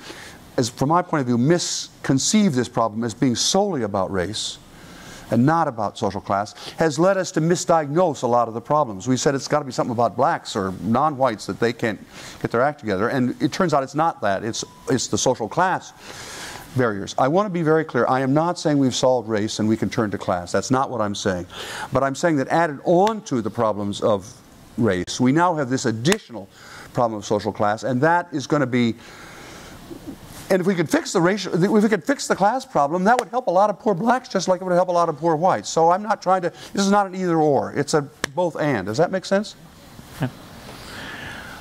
from my point of view, misconceived this problem as being solely about race and not about social class has led us to misdiagnose a lot of the problems. We said it's got to be something about blacks or non-whites that they can't get their act together, and it turns out it's not that. It's the social class barriers. I want to be very clear. I am not saying we've solved race and we can turn to class. That's not what I'm saying. But I'm saying that added on to the problems of race, we now have this additional problem of social class, and that is going to be, and if we could fix the class problem, that would help a lot of poor blacks just like it would help a lot of poor whites. So I'm not trying to, this is not an either or, it's a both and. Does that make sense? Yeah.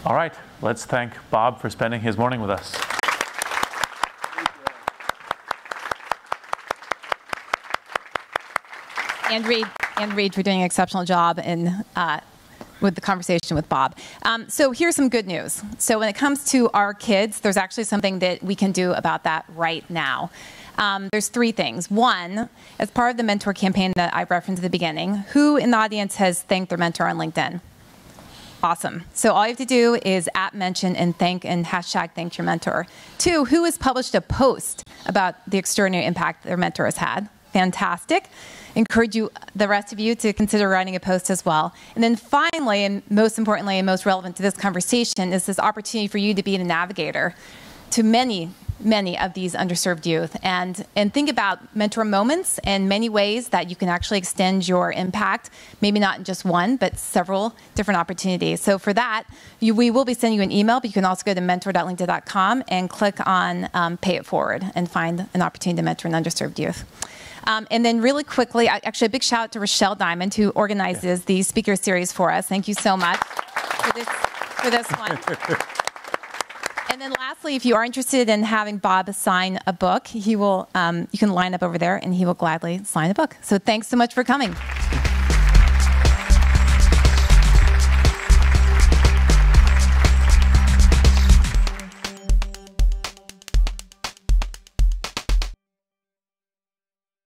All right, let's thank Bob for spending his morning with us. And Reed for doing an exceptional job with the conversation with Bob. So here's some good news. So when it comes to our kids, there's actually something that we can do about that right now. There's three things. One, as part of the mentor campaign that I referenced at the beginning, who in the audience has thanked their mentor on LinkedIn? Awesome. So all you have to do is @mention and hashtag thank your mentor. Two, who has published a post about the extraordinary impact their mentor has had? Fantastic. Encourage the rest of you to consider writing a post as well. And then finally, and most importantly and most relevant to this conversation, is this opportunity for you to be a navigator to many of these underserved youth, and think about mentor moments and many ways that you can actually extend your impact, maybe not in just one, but several different opportunities. So for that, we will be sending you an email, but you can also go to mentor.linkedin.com and click on Pay It Forward and find an opportunity to mentor an underserved youth. And then really quickly, actually a big shout out to Rochelle Diamond, who organizes the speaker series for us. Thank you so much for this one. And then lastly, if you are interested in having Bob sign a book, he will, you can line up over there and he will gladly sign a book. So thanks so much for coming.